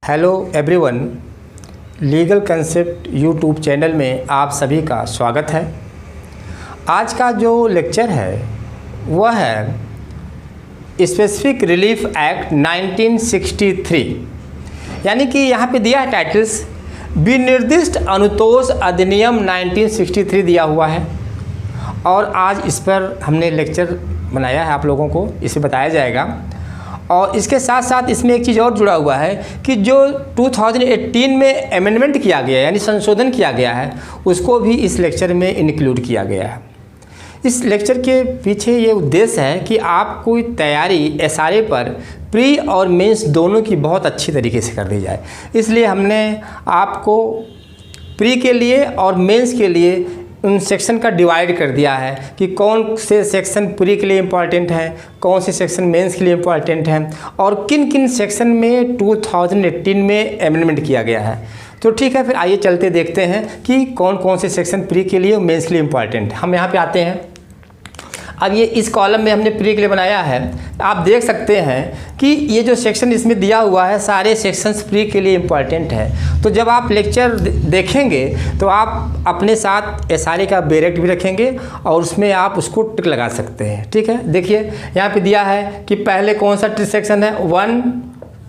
Hello everyone, legal concept YouTube channel में आप सभी का स्वागत है। आज का जो लेक्चर है वह है स्पेसिफिक रिलीफ एक्ट 1963, यानी कि यहाँ पे दिया है टाइटल्स विनिर्दिष्ट अनुतोष अधिनियम 1963 दिया हुआ है और आज इस पर हमने लेक्चर बनाया है, आप लोगों को इसे बताया जाएगा। और इसके साथ साथ इसमें एक चीज़ और जुड़ा हुआ है कि जो 2018 में अमेंडमेंट किया गया है, यानी संशोधन किया गया है, उसको भी इस लेक्चर में इंक्लूड किया गया है। इस लेक्चर के पीछे ये उद्देश्य है कि आपको तैयारी एसआरए पर प्री और मेंस दोनों की बहुत अच्छी तरीके से कर दी जाए। इसलिए हमने आपको प्री के लिए और मेंस के लिए उन सेक्शन का डिवाइड कर दिया है कि कौन से सेक्शन प्री के लिए इम्पॉर्टेंट हैं, कौन से सेक्शन मेंस के लिए इम्पॉर्टेंट हैं और किन किन सेक्शन में 2018 में अमेंडमेंट किया गया है। तो ठीक है, फिर आइए चलते देखते हैं कि कौन कौन से सेक्शन प्री के लिए और मेंस के लिए इम्पॉर्टेंट। हम यहाँ पे आते हैं। अब ये इस कॉलम में हमने प्री के लिए बनाया है। आप देख सकते हैं कि ये जो सेक्शन इसमें दिया हुआ है सारे सेक्शंस प्री के लिए इम्पॉर्टेंट है। तो जब आप लेक्चर देखेंगे तो आप अपने साथ एसआरए का बैरेक्ट भी रखेंगे और उसमें आप उसको टिक लगा सकते हैं। ठीक है, देखिए यहाँ पे दिया है कि पहले कौन सा सेक्शन है 1,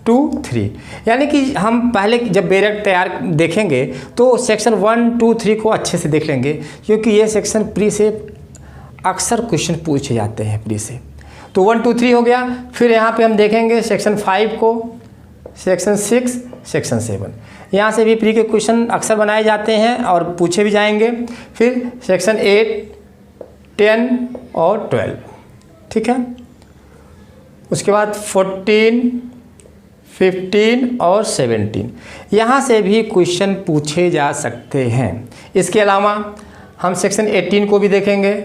2, 3, यानी कि हम पहले जब बैरेक्ट तैयार देखेंगे तो सेक्शन 1, 2, 3 को अच्छे से देख लेंगे, क्योंकि ये सेक्शन प्री से अक्सर क्वेश्चन पूछे जाते हैं प्री से। तो 1, 2, 3 हो गया। फिर यहाँ पे हम देखेंगे सेक्शन 5 को, सेक्शन 6, सेक्शन 7, यहाँ से भी प्री के क्वेश्चन अक्सर बनाए जाते हैं और पूछे भी जाएंगे। फिर सेक्शन 8, 10 और 12। ठीक है, उसके बाद 14, 15 और 17, यहाँ से भी क्वेश्चन पूछे जा सकते हैं। इसके अलावा हम सेक्शन 18 को भी देखेंगे,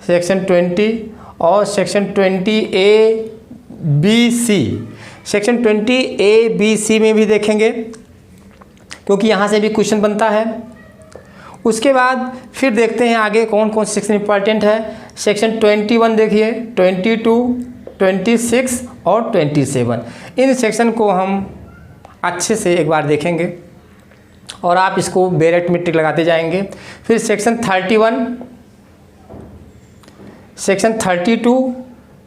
सेक्शन 20 और section 20A, B, C। Section 20A, B, C में भी देखेंगे क्योंकि यहाँ से भी क्वेश्चन बनता है। उसके बाद फिर देखते हैं आगे कौन कौन से सेक्शन इंपॉर्टेंट है। सेक्शन 21 देखिए, 22, 26 और 27, इन सेक्शन को हम अच्छे से एक बार देखेंगे और आप इसको बैरेक्ट में टिक लगाते जाएंगे। फिर सेक्शन 31, सेक्शन 32,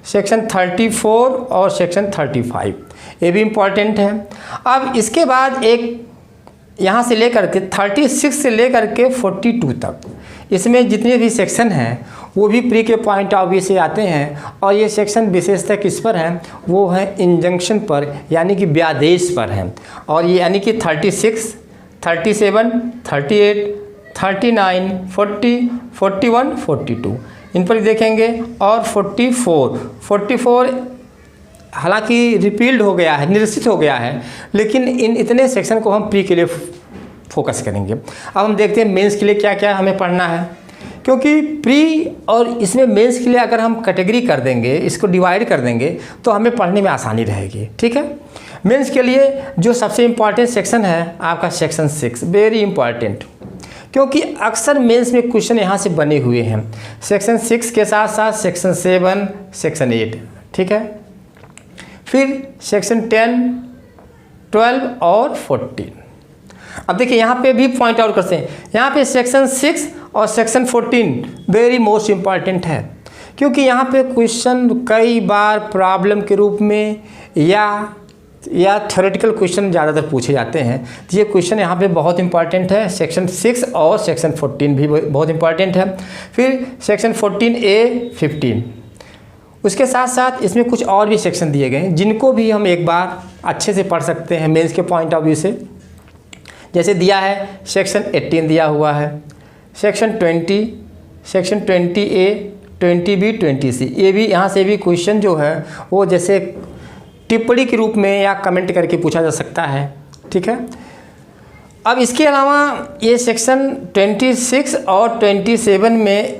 सेक्शन 34 और सेक्शन 35, ये भी इम्पॉर्टेंट है। अब इसके बाद एक यहाँ से लेकर के 36 से लेकर के 42 तक, इसमें जितने भी सेक्शन हैं वो भी प्री के पॉइंट ऑफ व्यू से आते हैं और ये सेक्शन विशेषतः किस पर हैं, वो है इंजंक्शन पर, यानी कि व्यादेश पर हैं। और ये यानी कि 36, 37, 38, 39, 40, 41, 42, इन पर देखेंगे। और 44 हालांकि रिपील्ड हो गया है, निरसित हो गया है, लेकिन इन इतने सेक्शन को हम प्री के लिए फोकस करेंगे। अब हम देखते हैं मेंस के लिए क्या क्या हमें पढ़ना है, क्योंकि प्री और इसमें मेंस के लिए अगर हम कैटेगरी कर देंगे, इसको डिवाइड कर देंगे तो हमें पढ़ने में आसानी रहेगी। ठीक है, मेंस के लिए जो सबसे इम्पॉर्टेंट सेक्शन है आपका सेक्शन 6, वेरी इंपॉर्टेंट, क्योंकि अक्सर मेंस में क्वेश्चन यहाँ से बने हुए हैं। सेक्शन 6 के साथ साथ सेक्शन 7, सेक्शन 8। ठीक है, फिर सेक्शन 10, 12 और 14। अब देखिए यहाँ पे भी पॉइंट आउट करते हैं, यहाँ पे सेक्शन 6 और सेक्शन 14 वेरी मोस्ट इम्पॉर्टेंट है, क्योंकि यहाँ पे क्वेश्चन कई बार प्रॉब्लम के रूप में या थ्योरेटिकल क्वेश्चन ज़्यादातर पूछे जाते हैं। तो ये क्वेश्चन यहाँ पे बहुत इंपॉर्टेंट है। सेक्शन 6 और सेक्शन 14 भी बहुत इंपॉर्टेंट है। फिर सेक्शन 14A, 15, उसके साथ साथ इसमें कुछ और भी सेक्शन दिए गए हैं जिनको भी हम एक बार अच्छे से पढ़ सकते हैं मेंस के पॉइंट ऑफ व्यू से। जैसे दिया है सेक्शन 18 दिया हुआ है, section 20, section 20A, 20B, 20C, ये भी यहाँ से भी क्वेश्चन जो है वो जैसे टिप्पणी के रूप में या कमेंट करके पूछा जा सकता है। ठीक है, अब इसके अलावा ये सेक्शन 26 और 27 में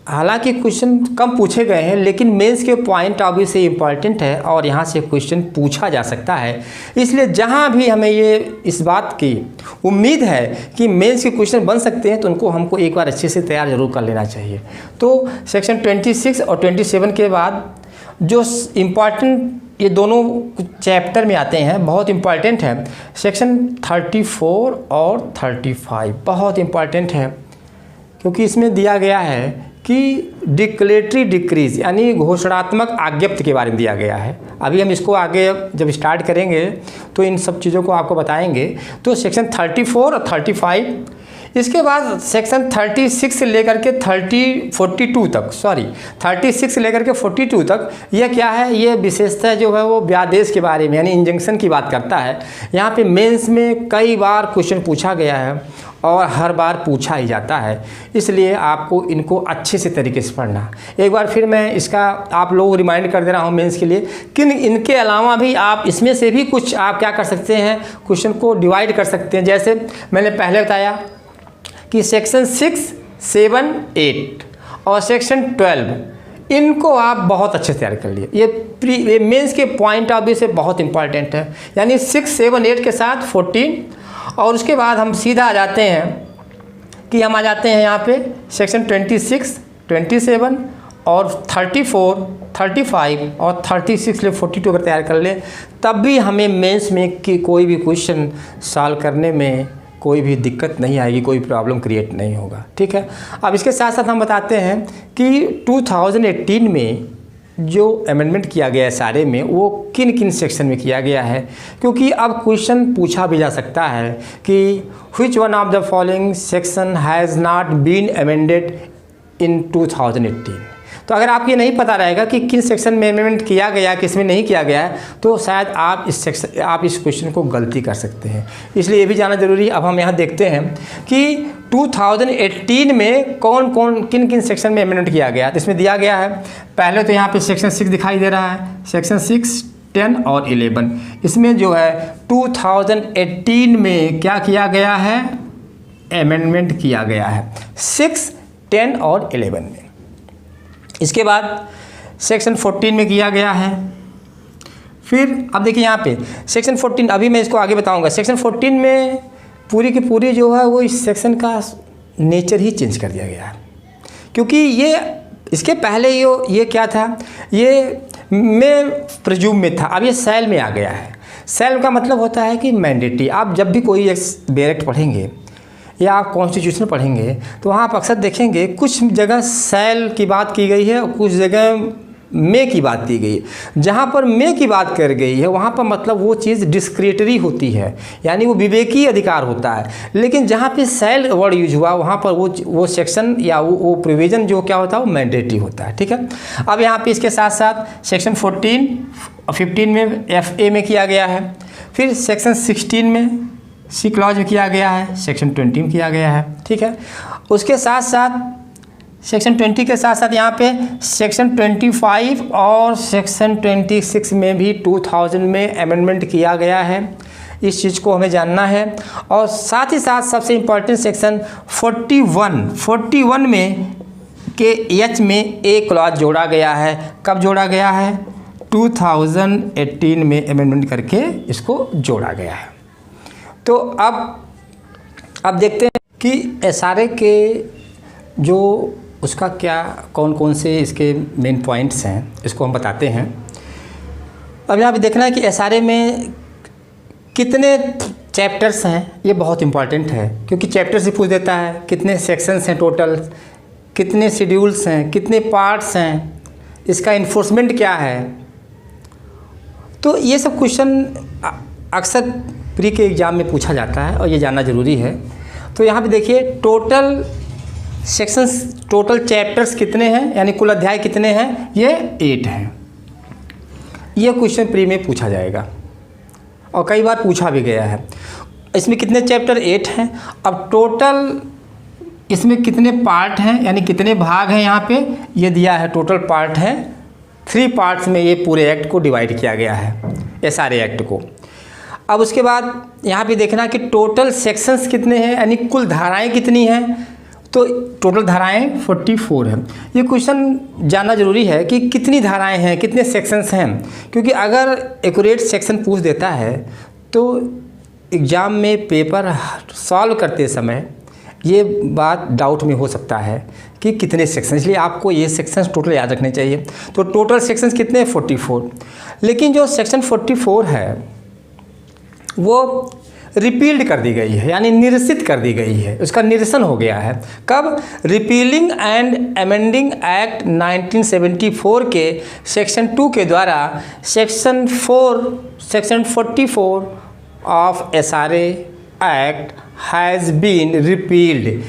हालांकि क्वेश्चन कम पूछे गए हैं, लेकिन मेंस के पॉइंट ऑफ व्यू से इम्पॉर्टेंट है और यहाँ से क्वेश्चन पूछा जा सकता है। इसलिए जहाँ भी हमें ये इस बात की उम्मीद है कि मेंस के क्वेश्चन बन सकते हैं तो उनको हमको एक बार अच्छे से तैयार जरूर कर लेना चाहिए। तो सेक्शन 26 और 27 के बाद जो इम्पॉर्टेंट ये दोनों चैप्टर में आते हैं, बहुत इम्पॉर्टेंट है। सेक्शन 34 और 35 बहुत इम्पॉर्टेंट है, क्योंकि इसमें दिया गया है कि डिक्लेटरी डिक्रीज यानी घोषणात्मक आज्ञप्ति के बारे में दिया गया है। अभी हम इसको आगे जब स्टार्ट करेंगे तो इन सब चीज़ों को आपको बताएंगे। तो सेक्शन 34 और 35, इसके बाद सेक्शन 36 से लेकर के 42 तक 36 से लेकर के 42 तक ये क्या है, ये विशेषता जो है वो व्यादेश के बारे में यानी इंजंक्शन की बात करता है। यहाँ पे मेंस में कई बार क्वेश्चन पूछा गया है और हर बार पूछा ही जाता है, इसलिए आपको इनको अच्छे से तरीके से पढ़ना। एक बार फिर मैं इसका आप लोग रिमाइंड कर दे रहा हूँ मेंस के लिए कि इनके अलावा भी आप इसमें से भी कुछ आप क्या कर सकते हैं, क्वेश्चन को डिवाइड कर सकते हैं। जैसे मैंने पहले बताया कि सेक्शन 6, 7, 8 और सेक्शन 12 इनको आप बहुत अच्छे से तैयार कर लिए। ये मेंस के पॉइंट ऑफ व्यू से बहुत इंपॉर्टेंट है, यानी 6, 7, 8 के साथ 14। और उसके बाद हम सीधा आ जाते हैं कि हम आ जाते हैं यहाँ पे सेक्शन 26, 27 और 34, 35 और 36 ले 42 अगर तैयार कर ले, तब भी हमें मेंस में कि कोई भी क्वेश्चन सॉल्व करने में कोई भी दिक्कत नहीं आएगी, कोई प्रॉब्लम क्रिएट नहीं होगा। ठीक है, अब इसके साथ साथ हम बताते हैं कि 2018 में जो अमेंडमेंट किया गया है सारे में, वो किन किन सेक्शन में किया गया है, क्योंकि अब क्वेश्चन पूछा भी जा सकता है कि which one of the following section has not been amended in 2018। तो अगर आपको ये नहीं पता रहेगा कि किन सेक्शन में अमेंडमेंट किया गया किस में नहीं किया गया है, तो शायद आप इस क्वेश्चन को गलती कर सकते हैं, इसलिए ये भी जानना जरूरी है। अब हम यहाँ देखते हैं कि 2018 में किन किन सेक्शन में अमेंडमेंट किया गया। तो इसमें दिया गया है, पहले तो यहाँ पे सेक्शन 6 दिखाई दे रहा है, सेक्शन 6, 10 और 11। इसमें जो है 2018 में क्या किया गया है, अमेंडमेंट किया गया है 6, 10 और 11 में। इसके बाद सेक्शन 14 में किया गया है। फिर अब देखिए यहाँ पे सेक्शन 14, अभी मैं इसको आगे बताऊंगा। सेक्शन 14 में पूरी की पूरी जो है वो इस सेक्शन का नेचर ही चेंज कर दिया गया है, क्योंकि ये इसके पहले ये क्या था, ये में प्रिज्यूम में था, अब ये सेल में आ गया है। सेल का मतलब होता है कि मैंडेटरी। आप जब भी कोई बैरेक्ट पढ़ेंगे या आप कॉन्स्टिट्यूशन पढ़ेंगे तो वहाँ आप अक्सर देखेंगे कुछ जगह सेल की बात की गई है और कुछ जगह मे की बात की गई है। जहाँ पर मे की बात कर गई है वहाँ पर मतलब वो चीज़ डिस्क्रिशनरी होती है, यानी वो विवेकी अधिकार होता है। लेकिन जहाँ पे सेल वर्ड यूज हुआ वहाँ पर वो सेक्शन या वो प्रोविज़न जो क्या होता है वो मैंडेटरी होता है। ठीक है, अब यहाँ पे इसके साथ साथ सेक्शन 14, 15 में FA में किया गया है, फिर सेक्शन 16 में C क्लॉज में किया गया है, सेक्शन 20 में किया गया है। ठीक है, उसके साथ साथ सेक्शन 20 के साथ साथ यहाँ पे सेक्शन 25 और सेक्शन 26 में भी 2000 में अमेंडमेंट किया गया है। इस चीज़ को हमें जानना है। और साथ ही साथ सबसे इम्पॉर्टेंट सेक्शन 41 में के H में A क्लॉज जोड़ा गया है। कब जोड़ा गया है, 2018 में अमेंडमेंट करके इसको जोड़ा गया है। तो अब देखते हैं कि SRA के जो उसका क्या कौन से इसके मेन पॉइंट्स हैं, इसको हम बताते हैं। अब यहाँ पे देखना है कि SRA में कितने चैप्टर्स हैं, ये बहुत इम्पॉर्टेंट है, क्योंकि चैप्टर से पूछ देता है कितने सेक्शंस हैं टोटल, कितने शेड्यूल्स हैं, कितने पार्ट्स हैं, इसका इन्फोर्समेंट क्या है। तो ये सब क्वेश्चन अक्सर प्री के एग्ज़ाम में पूछा जाता है और ये जानना ज़रूरी है। तो यहाँ पे देखिए टोटल सेक्शंस, टोटल चैप्टर्स कितने हैं, यानी कुल अध्याय कितने हैं, ये 8 हैं। ये क्वेश्चन प्री में पूछा जाएगा और कई बार पूछा भी गया है। इसमें कितने चैप्टर, 8 हैं। अब टोटल इसमें कितने पार्ट हैं, यानी कितने भाग हैं, यहाँ पे ये दिया है। टोटल पार्ट है 3 पार्ट्स में ये पूरे एक्ट को डिवाइड किया गया है, SRA एक्ट को। अब उसके बाद यहाँ पे देखना कि टोटल सेक्शंस कितने हैं, यानी कुल धाराएं कितनी हैं। तो टोटल धाराएं 44 हैं। ये क्वेश्चन जानना जरूरी है कि कितनी धाराएं हैं, कितने सेक्शंस हैं, क्योंकि अगर एक्यूरेट सेक्शन पूछ देता है तो एग्ज़ाम में पेपर सॉल्व करते समय ये बात डाउट में हो सकता है कि कितने सेक्शन, इसलिए आपको ये सेक्शंस टोटल याद रखने चाहिए। तो टोटल सेक्शंस कितने हैं? 44। लेकिन जो सेक्शन 44 है वो रिपील्ड कर दी गई है, यानी निरसित कर दी गई है, उसका निरसन हो गया है। कब? रिपीलिंग एंड अमेंडिंग एक्ट 1974 के सेक्शन 2 के द्वारा section 44 of SRA act has been repealed,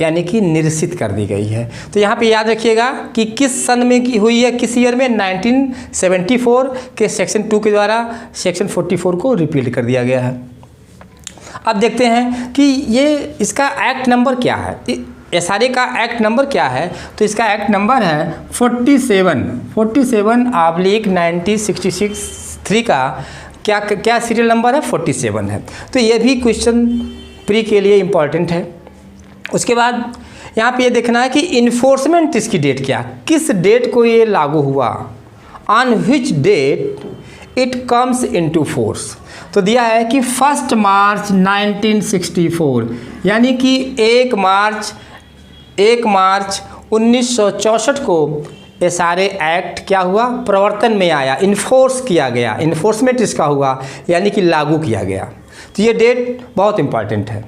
यानी कि निरसित कर दी गई है। तो यहाँ पे याद रखिएगा कि किस सन में की हुई है, किस ईयर में? 1974 के सेक्शन 2 के द्वारा सेक्शन 44 को रिपील कर दिया गया है। अब देखते हैं कि ये इसका एक्ट नंबर क्या है, SRA का एक्ट नंबर क्या है। तो इसका एक्ट नंबर है 47/1963 का क्या सीरियल नंबर है? 47 है। तो ये भी क्वेश्चन प्री के लिए इम्पॉर्टेंट है। उसके बाद यहाँ पे ये देखना है कि इन्फोर्समेंट इसकी डेट क्या, किस डेट को ये लागू हुआ, on which date it comes into force. तो दिया है कि 1 मार्च 1964, यानी कि 1 मार्च 1964 को SRA एक्ट क्या हुआ? प्रवर्तन में आया, इन्फोर्स किया गया, इन्फोर्समेंट इसका हुआ, यानी कि लागू किया गया। तो ये डेट बहुत इम्पॉर्टेंट है।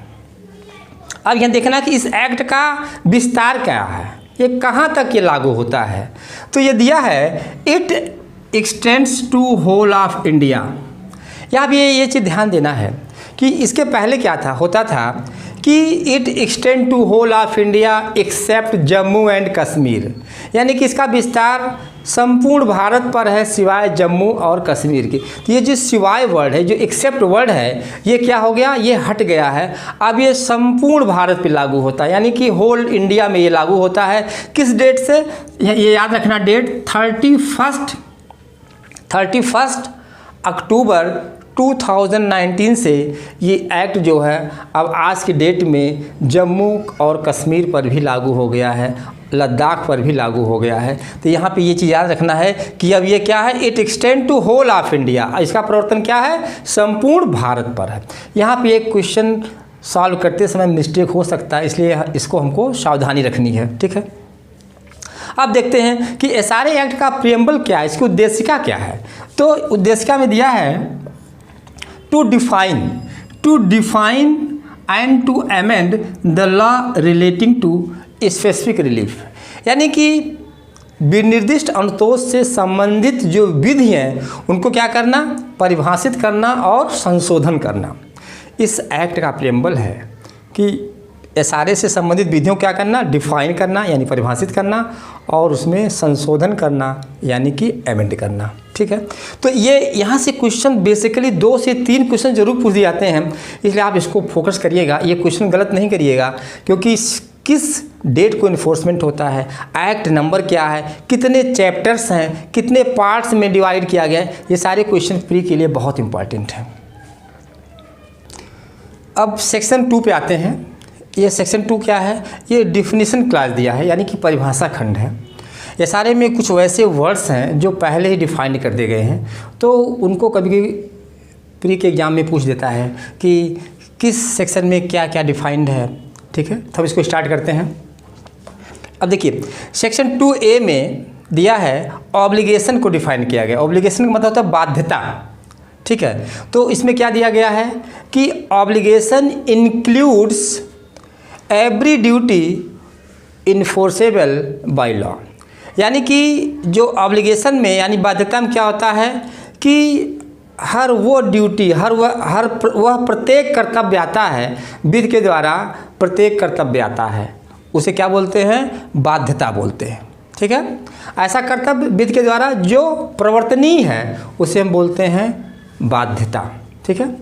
अब यहाँ देखना कि इस एक्ट का विस्तार क्या है, ये कहाँ तक ये लागू होता है। तो ये दिया है it extends to whole of India. यहाँ भी ये चीज़ ध्यान देना है कि इसके पहले क्या था, होता था कि it extend to whole of India except Jammu and Kashmir, यानी कि इसका विस्तार संपूर्ण भारत पर है सिवाय जम्मू और कश्मीर की। तो ये जो सिवाय वर्ड है, जो एक्सेप्ट वर्ड है, ये क्या हो गया? ये हट गया है। अब ये संपूर्ण भारत पे लागू होता है, यानी कि होल इंडिया में ये लागू होता है। किस डेट से? ये याद रखना डेट, 31 अक्टूबर 2019 से ये एक्ट जो है अब आज की डेट में जम्मू और कश्मीर पर भी लागू हो गया है, लद्दाख पर भी लागू हो गया है। तो यहाँ पे ये चीज़ याद रखना है कि अब ये क्या है? It extend to whole of India, इसका प्रवर्तन क्या है? संपूर्ण भारत पर है। यहाँ पे एक क्वेश्चन सॉल्व करते समय मिस्टेक हो सकता है, इसलिए इसको हमको सावधानी रखनी है, ठीक है। अब देखते हैं कि SRA एक्ट का प्रियम्बल क्या है, इसकी उद्देशिका क्या है। तो उद्देशिका में दिया है to define and to amend the law relating to specific relief, यानी कि विनिर्दिष्ट अनुतोष से संबंधित जो विधि हैं उनको क्या करना? परिभाषित करना और संशोधन करना। इस एक्ट का प्रियम्बल है कि SRA से संबंधित विधियों क्या करना? डिफाइन करना यानी परिभाषित करना, और उसमें संशोधन करना यानी कि अमेंड करना, ठीक है। तो ये यहाँ से क्वेश्चन बेसिकली 2 से 3 क्वेश्चन जरूर पूछ जाते हैं, इसलिए आप इसको फोकस करिएगा, ये क्वेश्चन गलत नहीं करिएगा। क्योंकि किस डेट को इन्फोर्समेंट होता है, एक्ट नंबर क्या है, कितने चैप्टर्स हैं, कितने पार्ट्स में डिवाइड किया गया है, ये सारे क्वेश्चन प्री के लिए बहुत इंपॉर्टेंट हैं। अब सेक्शन 2 पे आते हैं। ये सेक्शन 2 क्या है? ये डिफिनीशन क्लास दिया है, यानी कि परिभाषा खंड है। SRA में कुछ वैसे वर्ड्स हैं जो पहले ही डिफाइन कर दिए गए हैं, तो उनको कभी कभी प्री के एग्जाम में पूछ देता है कि किस सेक्शन में क्या क्या डिफाइंड है, ठीक है। तब इसको स्टार्ट करते हैं। अब देखिए सेक्शन 2A में दिया है ऑब्लिगेशन को डिफाइन किया गया। ऑब्लिगेशन का मतलब होता है बाध्यता, ठीक है। तो इसमें क्या दिया गया है कि obligation includes every duty enforceable by law, यानी कि जो ऑब्लिगेशन में यानी बाध्यता में क्या होता है कि हर वो ड्यूटी, वह प्रत्येक कर्तव्य आता है, विधि के द्वारा प्रत्येक कर्तव्य आता है, उसे क्या बोलते हैं? बाध्यता बोलते हैं, ठीक है। ऐसा कर्तव्य विधि के द्वारा जो प्रवर्तनीय है उसे हम बोलते हैं बाध्यता, ठीक है।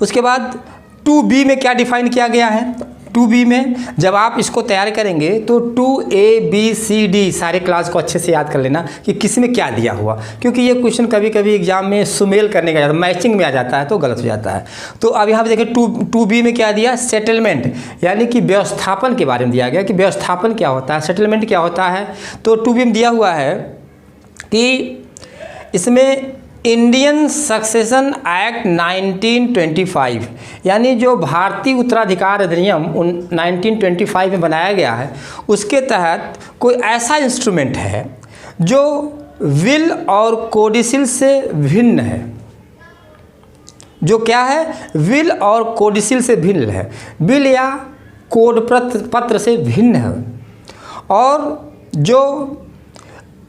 उसके बाद 2B में क्या डिफाइन किया गया है? 2B में जब आप इसको तैयार करेंगे तो 2ABCD सारे क्लास को अच्छे से याद कर लेना कि किस में क्या दिया हुआ, क्योंकि ये क्वेश्चन कभी कभी एग्जाम में सुमेल करने का, मैचिंग में आ जाता है तो गलत हो जाता है। तो अब यहाँ पे देखिए 2B में क्या दिया? सेटलमेंट, यानी कि व्यवस्थापन के बारे में दिया गया कि व्यवस्थापन क्या होता है, सेटलमेंट क्या होता है। तो 2B में दिया हुआ है कि इसमें इंडियन सक्सेशन एक्ट 1925, यानी जो भारतीय उत्तराधिकार अधिनियम 1925 में बनाया गया है, उसके तहत कोई ऐसा इंस्ट्रूमेंट है जो विल और कोडिसिल से भिन्न है। जो क्या है? विल और कोडिसिल से भिन्न है। विल या कोड पत्र से भिन्न है, और जो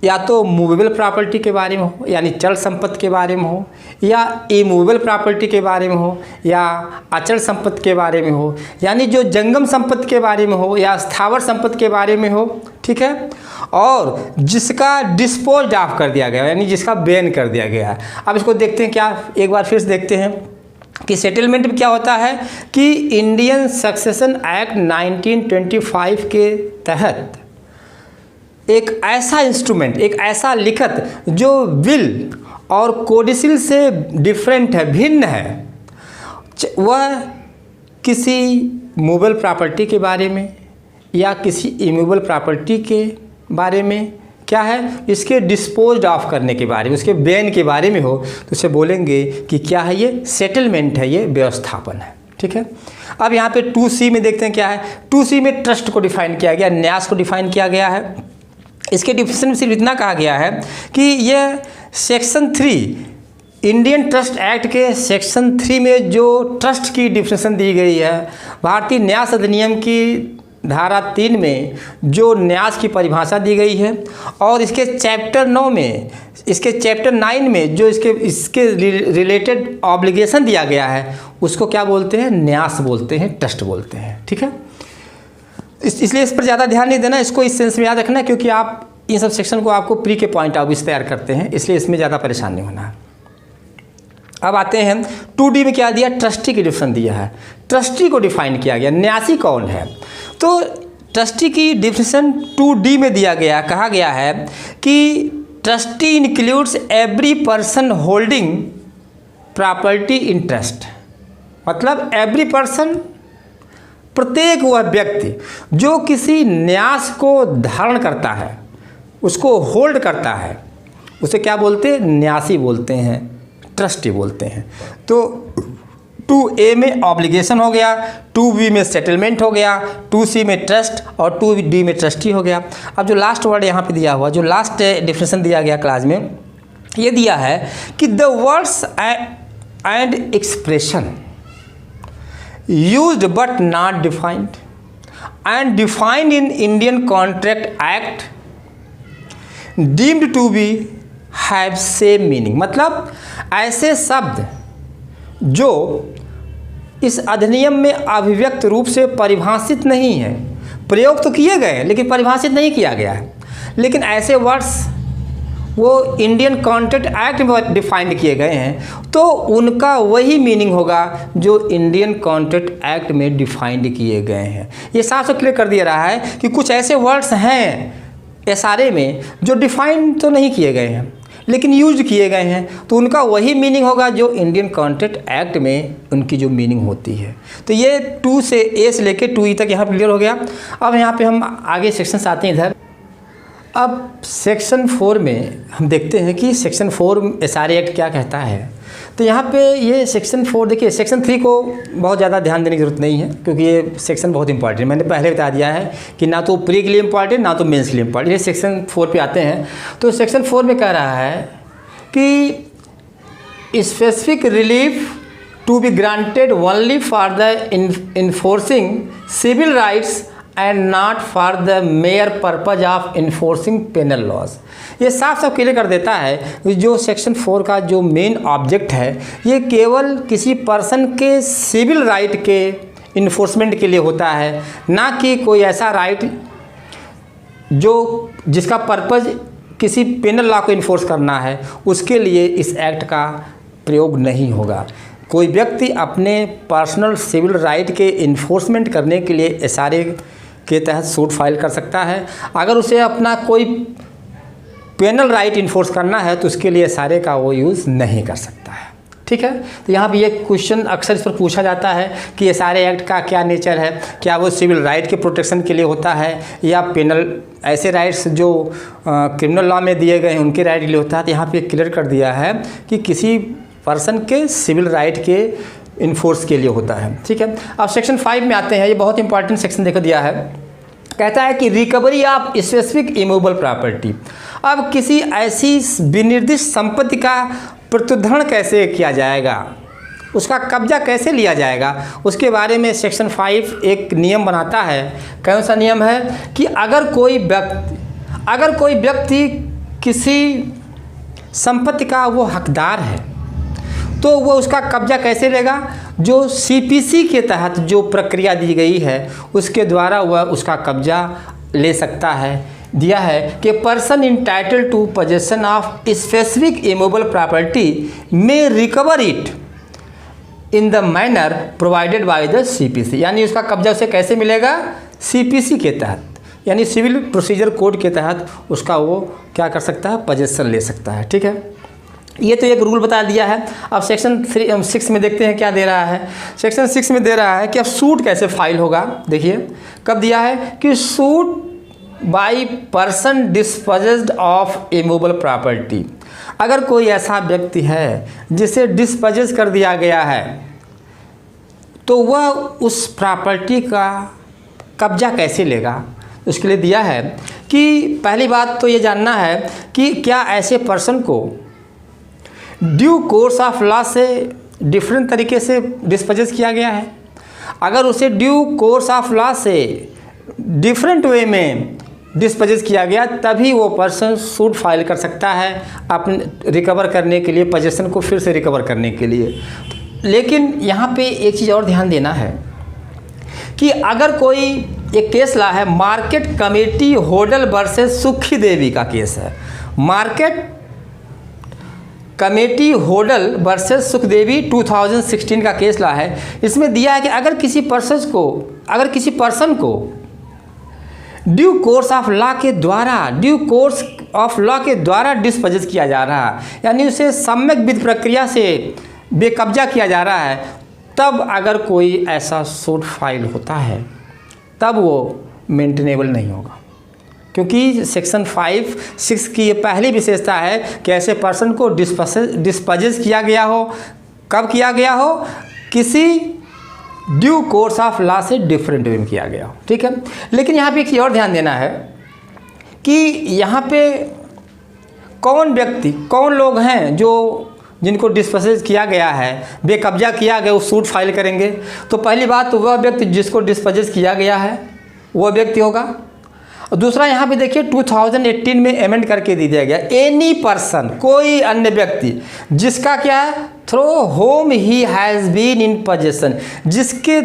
या तो मूवेबल प्रॉपर्टी के बारे में हो, यानी चल संपत्ति के बारे में हो, या इमूवेबल प्रॉपर्टी के बारे में हो, या अचल संपत्ति के बारे में हो, यानी जो जंगम संपत्ति के बारे में हो या स्थावर संपत्ति के बारे में हो, ठीक है, और जिसका डिस्पोज ऑफ कर दिया गया, यानी जिसका बैन कर दिया गया है। अब इसको देखते हैं, क्या एक बार फिर से देखते हैं कि सेटलमेंट में क्या होता है कि इंडियन सक्सेशन एक्ट 1925 के तहत एक ऐसा इंस्ट्रूमेंट, एक ऐसा लिखत जो विल और कोडिसिल से डिफरेंट है, भिन्न है, वह किसी मूवेबल प्रॉपर्टी के बारे में या किसी इमूवेबल प्रॉपर्टी के बारे में क्या है, इसके डिस्पोज ऑफ करने के बारे में, उसके बैन के बारे में हो, तो उसे बोलेंगे कि क्या है, ये सेटलमेंट है, ये व्यवस्थापन है। ठीक है। अब यहाँ पे 2C में देखते हैं क्या है। 2C में ट्रस्ट को डिफाइन किया गया, न्यास को डिफाइन किया गया है। इसके डिफिनेशन में सिर्फ इतना कहा गया है कि यह सेक्शन 3 इंडियन ट्रस्ट एक्ट के सेक्शन 3 में जो ट्रस्ट की डिफिनेशन दी गई है, भारतीय न्यास अधिनियम की धारा 3 में जो न्यास की परिभाषा दी गई है, और इसके चैप्टर 9 में, इसके चैप्टर 9 में जो इसके रिलेटेड ऑब्लिगेशन दिया गया है, उसको क्या बोलते हैं? न्यास बोलते हैं, ट्रस्ट बोलते हैं। ठीक है। इसलिए इस पर ज़्यादा ध्यान नहीं देना, इसको इस सेंस में याद रखना, क्योंकि आप इन सब सेक्शन को आपको प्री के पॉइंट ऑफ व्यू से तैयार करते हैं, इसलिए इसमें ज़्यादा परेशान नहीं होना है। अब आते हैं 2D में क्या दिया? ट्रस्टी की डिफिनेशन दिया है। ट्रस्टी को डिफाइन किया गया, न्यासी कौन है? तो ट्रस्टी की डिफिनेशन 2D में दिया गया, कहा गया है कि trustee includes every person holding property in trust. मतलब एवरी पर्सन, प्रत्येक वह व्यक्ति जो किसी न्यास को धारण करता है, उसको होल्ड करता है, उसे क्या बोलते हैं? न्यासी बोलते हैं, ट्रस्टी बोलते हैं। तो 2A में ऑब्लिगेशन हो गया, 2B में सेटलमेंट हो गया, 2C में ट्रस्ट और 2D में ट्रस्टी हो गया। अब जो लास्ट वर्ड यहाँ पे दिया हुआ, जो लास्ट डिफिनेशन दिया गया क्लास में, ये दिया है कि the words and expression used but not defined and defined in Indian Contract Act deemed to be have same meaning। मतलब ऐसे शब्द जो इस अधिनियम में अभिव्यक्त रूप से परिभाषित नहीं है, प्रयोग तो किए गए लेकिन परिभाषित नहीं किया गया है, लेकिन ऐसे वर्ड्स वो इंडियन कॉन्ट्रैक्ट एक्ट में डिफाइंड किए गए हैं, तो उनका वही मीनिंग होगा जो इंडियन कॉन्ट्रैक्ट एक्ट में डिफाइंड किए गए हैं। ये साफ साफ क्लियर कर दिया रहा है कि कुछ ऐसे वर्ड्स हैं SRA में जो डिफाइन तो नहीं किए गए हैं लेकिन यूज किए गए हैं, तो उनका वही मीनिंग होगा जो इंडियन कॉन्ट्रैक्ट एक्ट में उनकी जो मीनिंग होती है। तो ये 2 से A से लेके 2E तक यहाँ क्लियर हो गया। अब यहाँ पे हम आगे सेक्शन आते हैं इधर। अब सेक्शन 4 में हम देखते हैं कि सेक्शन 4 SRA एक्ट क्या कहता है। तो यहाँ पे ये सेक्शन 4 देखिए, सेक्शन 3 को बहुत ज़्यादा ध्यान देने की ज़रूरत नहीं है, क्योंकि ये सेक्शन बहुत इंपॉर्टेंट है। मैंने पहले बता दिया है कि ना तो प्री के लिए इंपॉर्टेंट, ना तो मेंस के लिए इंपॉर्टेंट। ये सेक्शन 4 पे आते हैं। तो सेक्शन 4 में कह रहा है कि specific relief to be granted only for the enforcing civil rights and not for the mere purpose of enforcing penal laws. ये साफ साफ क्लियर कर देता है कि जो सेक्शन 4 का जो मेन ऑब्जेक्ट है, ये केवल किसी पर्सन के सिविल राइट के इन्फोर्समेंट के लिए होता है, ना कि कोई ऐसा राइट जो जिसका पर्पज किसी पेनल लॉ को इन्फोर्स करना है, उसके लिए इस एक्ट का प्रयोग नहीं होगा। कोई व्यक्ति अपने पर्सनल सिविल राइट के इन्फोर्समेंट करने के लिए SRA के तहत सूट फाइल कर सकता है। अगर उसे अपना कोई पेनल राइट इन्फोर्स करना है तो उसके लिए SRA का वो यूज़ नहीं कर सकता है। ठीक है। तो यहाँ पे ये क्वेश्चन अक्सर इस पर पूछा जाता है कि ये सारे एक्ट का क्या नेचर है, क्या वो सिविल राइट के प्रोटेक्शन के लिए होता है या पेनल ऐसे राइट्स जो क्रिमिनल लॉ में दिए गए हैं उनके राइट के लिए होता है। तो यहाँ पे क्लियर कर दिया है कि किसी पर्सन के सिविल राइट के इन्फोर्स के लिए होता है, ठीक है। अब सेक्शन 5 में आते हैं, ये बहुत इंपॉर्टेंट सेक्शन देखो दिया है, कहता है कि recovery of specific immovable property. अब किसी ऐसी विनिर्दिष्ट संपत्ति का प्रत्युत्थान कैसे किया जाएगा, उसका कब्जा कैसे लिया जाएगा, उसके बारे में सेक्शन 5 एक नियम बनाता है। कौन सा नियम है कि अगर कोई व्यक्ति किसी संपत्ति का वो हकदार है तो वो उसका कब्जा कैसे लेगा, जो सीपीसी के तहत जो प्रक्रिया दी गई है उसके द्वारा वह उसका कब्जा ले सकता है। दिया है कि person entitled to possession of specific immovable property में recover it in the manner provided by the CPC. यानी उसका कब्जा उसे कैसे मिलेगा, सीपीसी के तहत, यानी सिविल प्रोसीजर कोड के तहत उसका वो क्या कर सकता है, पोजेशन ले सकता है, ठीक है। ये तो एक रूल बता दिया है। अब सेक्शन 6 में देखते हैं क्या दे रहा है। सेक्शन 6 में दे रहा है कि अब सूट कैसे फाइल होगा। देखिए कब दिया है कि suit by person disposed of immovable property. अगर कोई ऐसा व्यक्ति है जिसे डिस्पोज कर दिया गया है तो वह उस प्रॉपर्टी का कब्जा कैसे लेगा, उसके लिए दिया है कि पहली बात तो ये जानना है कि क्या ऐसे पर्सन को ड्यू कोर्स ऑफ लॉ से डिफरेंट तरीके से डिस्पोज किया गया है। अगर उसे ड्यू कोर्स ऑफ लॉ से डिफरेंट वे में डिस्पोज किया गया तभी वो पर्सन सूट फाइल कर सकता है अपने रिकवर करने के लिए, पोजेशन को फिर से रिकवर करने के लिए। लेकिन यहाँ पे एक चीज़ और ध्यान देना है कि अगर कोई एक केस ला है, मार्केट कमेटी होडल वर्सेस सुखी देवी का केस है। Market committee Hodal versus Sukhdevi 2016 का केस ला है। इसमें दिया है कि अगर किसी पर्सन को ड्यू कोर्स ऑफ लॉ के द्वारा डिस्पोज किया जा रहा है, यानी उसे सम्यक विधि प्रक्रिया से बेकब्जा किया जा रहा है, तब अगर कोई ऐसा सूट फाइल होता है तब वो मेंटेनेबल नहीं होगा, क्योंकि सेक्शन 5(6) की ये पहली विशेषता है कि ऐसे पर्सन को डिस्पोज किया गया हो। कब किया गया हो, किसी ड्यू कोर्स ऑफ लॉ से डिफरेंट वे में किया गया हो, ठीक है। लेकिन यहाँ पे एक और ध्यान देना है कि यहाँ पे कौन लोग हैं जिनको डिस्पोज किया गया है, बेकब्जा किया गया, वो सूट फाइल करेंगे। तो पहली बात तो वह व्यक्ति जिसको डिस्पोज किया गया है वह व्यक्ति होगा। और दूसरा यहाँ पे देखिए 2018 में अमेंड करके दे दिया गया, एनी पर्सन, कोई अन्य व्यक्ति जिसका क्या है, through whom he has been in possession, जिसकी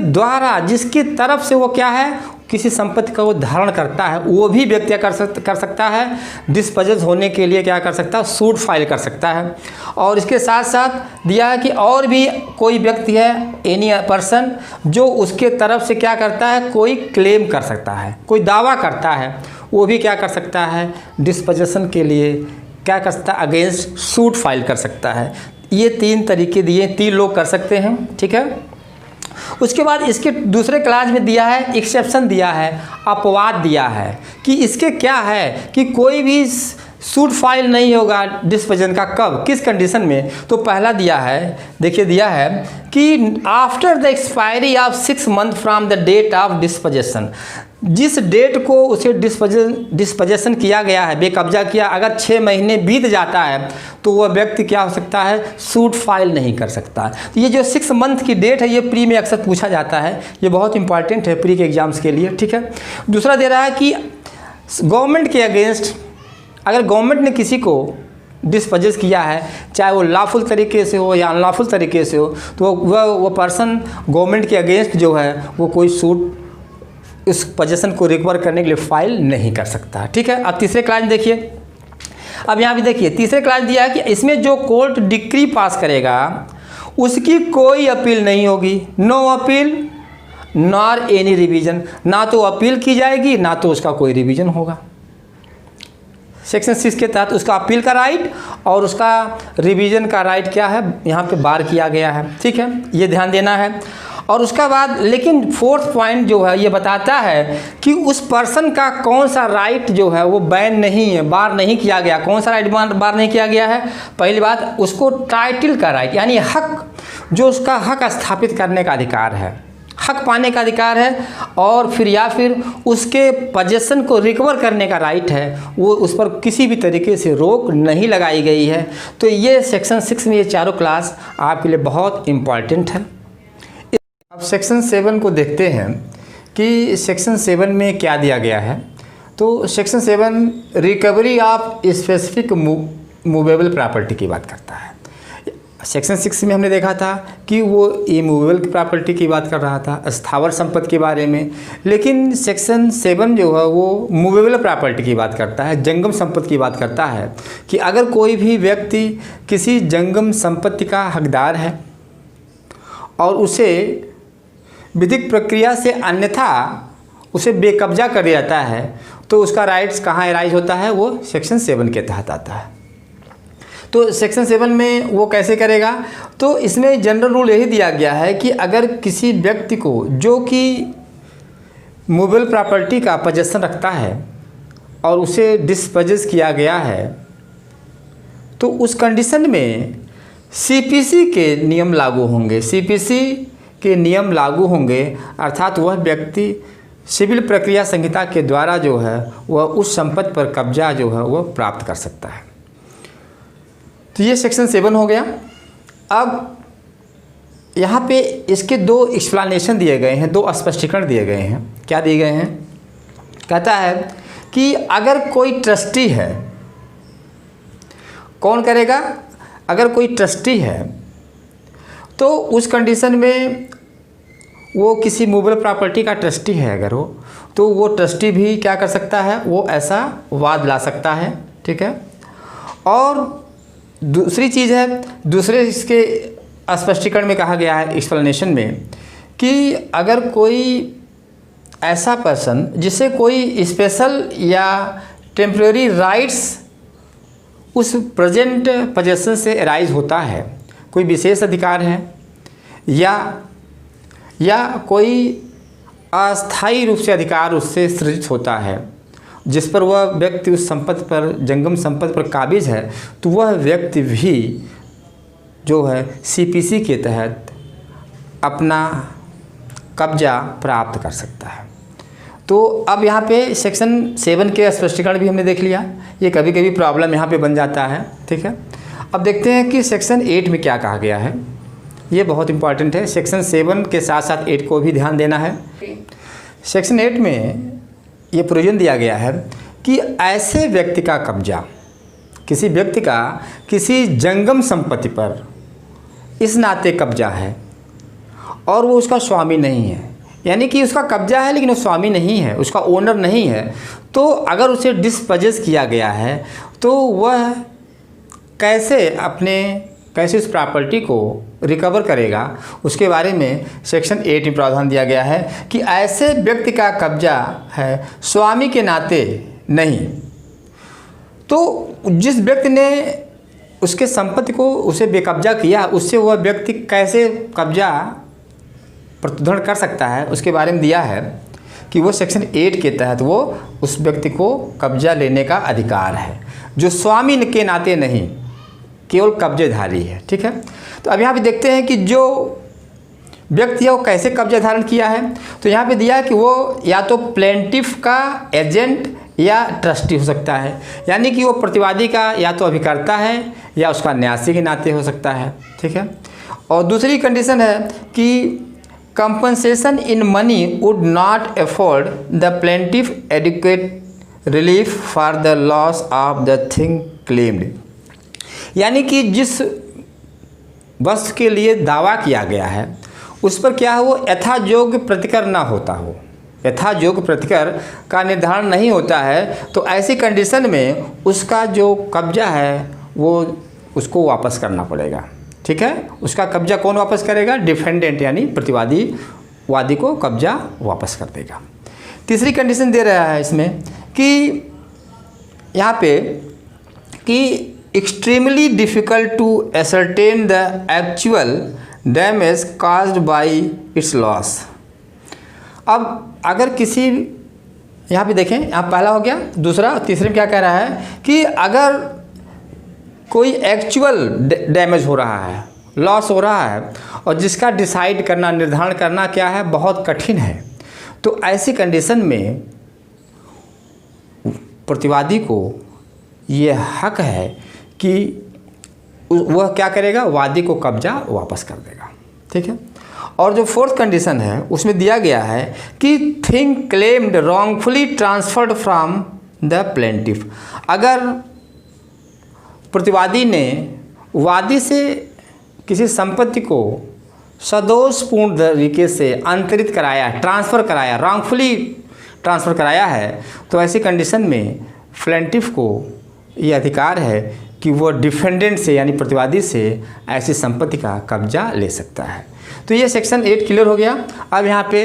तरफ से वो क्या है, किसी संपत्ति का वो धारण करता है, वो भी व्यक्ति कर सकता है डिस्पोज होने के लिए क्या कर सकता है, सूट फाइल कर सकता है। और इसके साथ साथ दिया है कि और भी कोई व्यक्ति है, एनी पर्सन, जो उसके तरफ से क्या करता है, कोई क्लेम कर सकता है, कोई दावा करता है, वो भी क्या कर सकता है, डिस्पोजेशन के लिए क्या कर सकता है, अगेंस्ट सूट फाइल कर सकता है। ये 3 तरीके दिए, 3 लोग कर सकते हैं, ठीक है। उसके बाद इसके दूसरे क्लास में दिया है, एक्सेप्शन दिया है, अपवाद दिया है कि इसके क्या है कि कोई भी सूट फाइल नहीं होगा डिस्पोजन का। कब, किस कंडीशन में, तो पहला दिया है, देखिए दिया है कि after the expiry of 6 month from the date of dispossession, जिस डेट को उसे डिस्पोजेशन किया गया है, बेकब्जा किया, अगर 6 महीने बीत जाता है तो वह व्यक्ति क्या हो सकता है, सूट फाइल नहीं कर सकता। तो ये जो 6 मंथ की डेट है ये प्री में अक्सर पूछा जाता है, ये बहुत इंपॉर्टेंट है प्री के एग्जाम्स के लिए, ठीक है। दूसरा दे रहा है कि गवर्नमेंट के अगेंस्ट, अगर गवर्नमेंट ने किसी को डिस्पोज किया है, चाहे वो लॉफुल तरीके से हो या अनलॉफुल तरीके से हो, तो वह पर्सन गवर्नमेंट के अगेंस्ट जो है वो कोई सूट इस पोजीशन को रिकवर करने के लिए फाइल नहीं कर सकता, ठीक है। अब तीसरे क्लास देखिए, अब यहाँ भी देखिए तीसरे क्लास दिया है कि इसमें जो कोर्ट डिक्री पास करेगा उसकी कोई अपील नहीं होगी, no appeal nor any revision, ना तो अपील की जाएगी ना तो उसका कोई रिवीजन होगा। सेक्शन 6 के तहत उसका अपील का राइट और उसका रिवीजन का राइट क्या है, यहाँ पे बार किया गया है। ठीक है, ये ध्यान देना है। और उसका बाद लेकिन 4th पॉइंट जो है ये बताता है कि उस पर्सन का कौन सा राइट जो है वो बैन नहीं है, बार नहीं किया गया। कौन सा राइट बार नहीं किया गया है? पहली बात, उसको टाइटल का राइट यानी हक, जो उसका हक स्थापित करने का अधिकार है, हक पाने का अधिकार है, और फिर उसके पोजेसन को रिकवर करने का राइट है, वो उस पर किसी भी तरीके से रोक नहीं लगाई गई है। तो ये सेक्शन 6 में ये चारों क्लास आपके लिए बहुत इम्पॉर्टेंट है। अब सेक्शन 7 को देखते हैं कि सेक्शन 7 में क्या दिया गया है। तो section 7 recovery of specific movable property की बात करता है। सेक्शन 6 में हमने देखा था कि वो इमूवेबल प्रॉपर्टी की बात कर रहा था, स्थावर संपत्ति के बारे में, लेकिन सेक्शन 7 जो है वो मूवेबल प्रॉपर्टी की बात करता है, जंगम संपत्ति की बात करता है कि अगर कोई भी व्यक्ति किसी जंगम संपत्ति का हकदार है और उसे विधिक प्रक्रिया से अन्यथा उसे बेकब्जा कर दिया जाता है तो उसका राइट्स कहाँ एराइज होता है, वो सेक्शन 7 के तहत आता है। तो सेक्शन 7 में वो कैसे करेगा? तो इसमें जनरल रूल यही दिया गया है कि अगर किसी व्यक्ति को जो कि मूवेबल प्रॉपर्टी का पोजेसन रखता है और उसे डिस्पोजेस किया गया है तो उस कंडीशन में सीपीसी के नियम लागू होंगे, सीपीसी के नियम लागू होंगे, अर्थात वह व्यक्ति सिविल प्रक्रिया संहिता के द्वारा जो है वह उस संपत्ति पर कब्जा जो है वह प्राप्त कर सकता है। तो ये सेक्शन 7 हो गया। अब यहाँ पे इसके 2 एक्सप्लेनेशन दिए गए हैं, 2 स्पष्टीकरण दिए गए हैं। क्या दिए गए हैं? कहता है कि अगर कोई ट्रस्टी है, कौन करेगा? अगर कोई ट्रस्टी है तो उस कंडीशन में वो किसी मूवेबल प्रॉपर्टी का ट्रस्टी है अगर हो, तो वो ट्रस्टी भी क्या कर सकता है, वो ऐसा वाद ला सकता है। ठीक है। और दूसरी चीज़ है, दूसरे इसके स्पष्टीकरण में कहा गया है एक्सप्लेनेशन में कि अगर कोई ऐसा पर्सन जिसे कोई स्पेशल या टेम्परेरी राइट्स उस प्रेजेंट पोजेसन से अराइज होता है, कोई विशेष अधिकार है या कोई अस्थायी रूप से अधिकार उससे सृजित होता है जिस पर वह व्यक्ति उस संपत्ति पर, जंगम संपत्ति पर काबिज है, तो वह व्यक्ति भी जो है सीपीसी के तहत अपना कब्जा प्राप्त कर सकता है। तो अब यहाँ पे सेक्शन 7 के स्पष्टीकरण भी हमने देख लिया। ये कभी कभी प्रॉब्लम यहाँ पे बन जाता है। ठीक है। अब देखते हैं कि सेक्शन 8 में क्या कहा गया है। ये बहुत इंपॉर्टेंट है। सेक्शन 7 के साथ साथ 8 को भी ध्यान देना है। सेक्शन 8 में ये प्रोविजन दिया गया है कि ऐसे व्यक्ति का कब्जा, किसी व्यक्ति का किसी जंगम संपत्ति पर इस नाते कब्जा है और वो उसका स्वामी नहीं है, यानी कि उसका कब्जा है लेकिन वो स्वामी नहीं है, उसका ओनर नहीं है, तो अगर उसे डिस्पोजेस किया गया है तो वह कैसे उस प्रॉपर्टी को रिकवर करेगा, उसके बारे में सेक्शन 8 में प्रावधान दिया गया है कि ऐसे व्यक्ति का कब्जा है स्वामी के नाते नहीं। तो जिस व्यक्ति ने उसके संपत्ति को उसे बेकब्जा किया, उससे वह व्यक्ति कैसे कब्जा प्रतिधरण कर सकता है, उसके बारे में दिया है कि वो सेक्शन 8 के तहत वो उस व्यक्ति को कब्जा लेने का अधिकार है जो स्वामी के नाते नहीं, केवल कब्जेधारी है। ठीक है। तो अब यहाँ पे देखते हैं कि जो व्यक्ति है वो कैसे कब्जा धारण किया है। तो यहाँ पे दिया है कि वो या तो प्लेंटिफ का एजेंट या ट्रस्टी हो सकता है, यानी कि वो प्रतिवादी का या तो अभिकर्ता है या उसका न्यासी के नाते हो सकता है। ठीक है। और दूसरी कंडीशन है कि compensation in money would not afford the plaintiff adequate relief for the loss of the thing claimed, यानी कि जिस वस्तु के लिए दावा किया गया है उस पर क्या हो, यथायोग्य प्रतिकर ना होता हो, यथायोग्य प्रतिकर का निर्धारण नहीं होता है, तो ऐसी कंडीशन में उसका जो कब्जा है वो उसको वापस करना पड़ेगा। ठीक है। उसका कब्जा कौन वापस करेगा? डिफेंडेंट यानी वादी को कब्जा वापस कर देगा। तीसरी कंडीशन दे रहा है इसमें कि यहाँ पे कि extremely difficult to ascertain the actual damage caused by its loss. अब अगर किसी, यहाँ पे देखें, यहाँ पहला हो गया, दूसरा, तीसरे में क्या कह रहा है कि अगर कोई एक्चुअल डैमेज हो रहा है, लॉस हो रहा है, और जिसका डिसाइड करना, निर्धारण करना क्या है, बहुत कठिन है, तो ऐसी कंडीशन में प्रतिवादी को ये हक है कि वह क्या करेगा, वादी को कब्जा वापस कर देगा। ठीक है। और जो फोर्थ कंडीशन है उसमें दिया गया है कि thing claimed wrongfully transferred from the plaintiff. अगर प्रतिवादी ने वादी से किसी संपत्ति को सदोषपूर्ण तरीके से अंतरित कराया, ट्रांसफ़र कराया, रॉन्गफुली ट्रांसफ़र कराया है, तो ऐसी कंडीशन में प्लेंटिफ को ये अधिकार है कि वो डिफेंडेंट से यानी प्रतिवादी से ऐसी संपत्ति का कब्जा ले सकता है। तो ये सेक्शन 8 क्लियर हो गया। अब यहाँ पे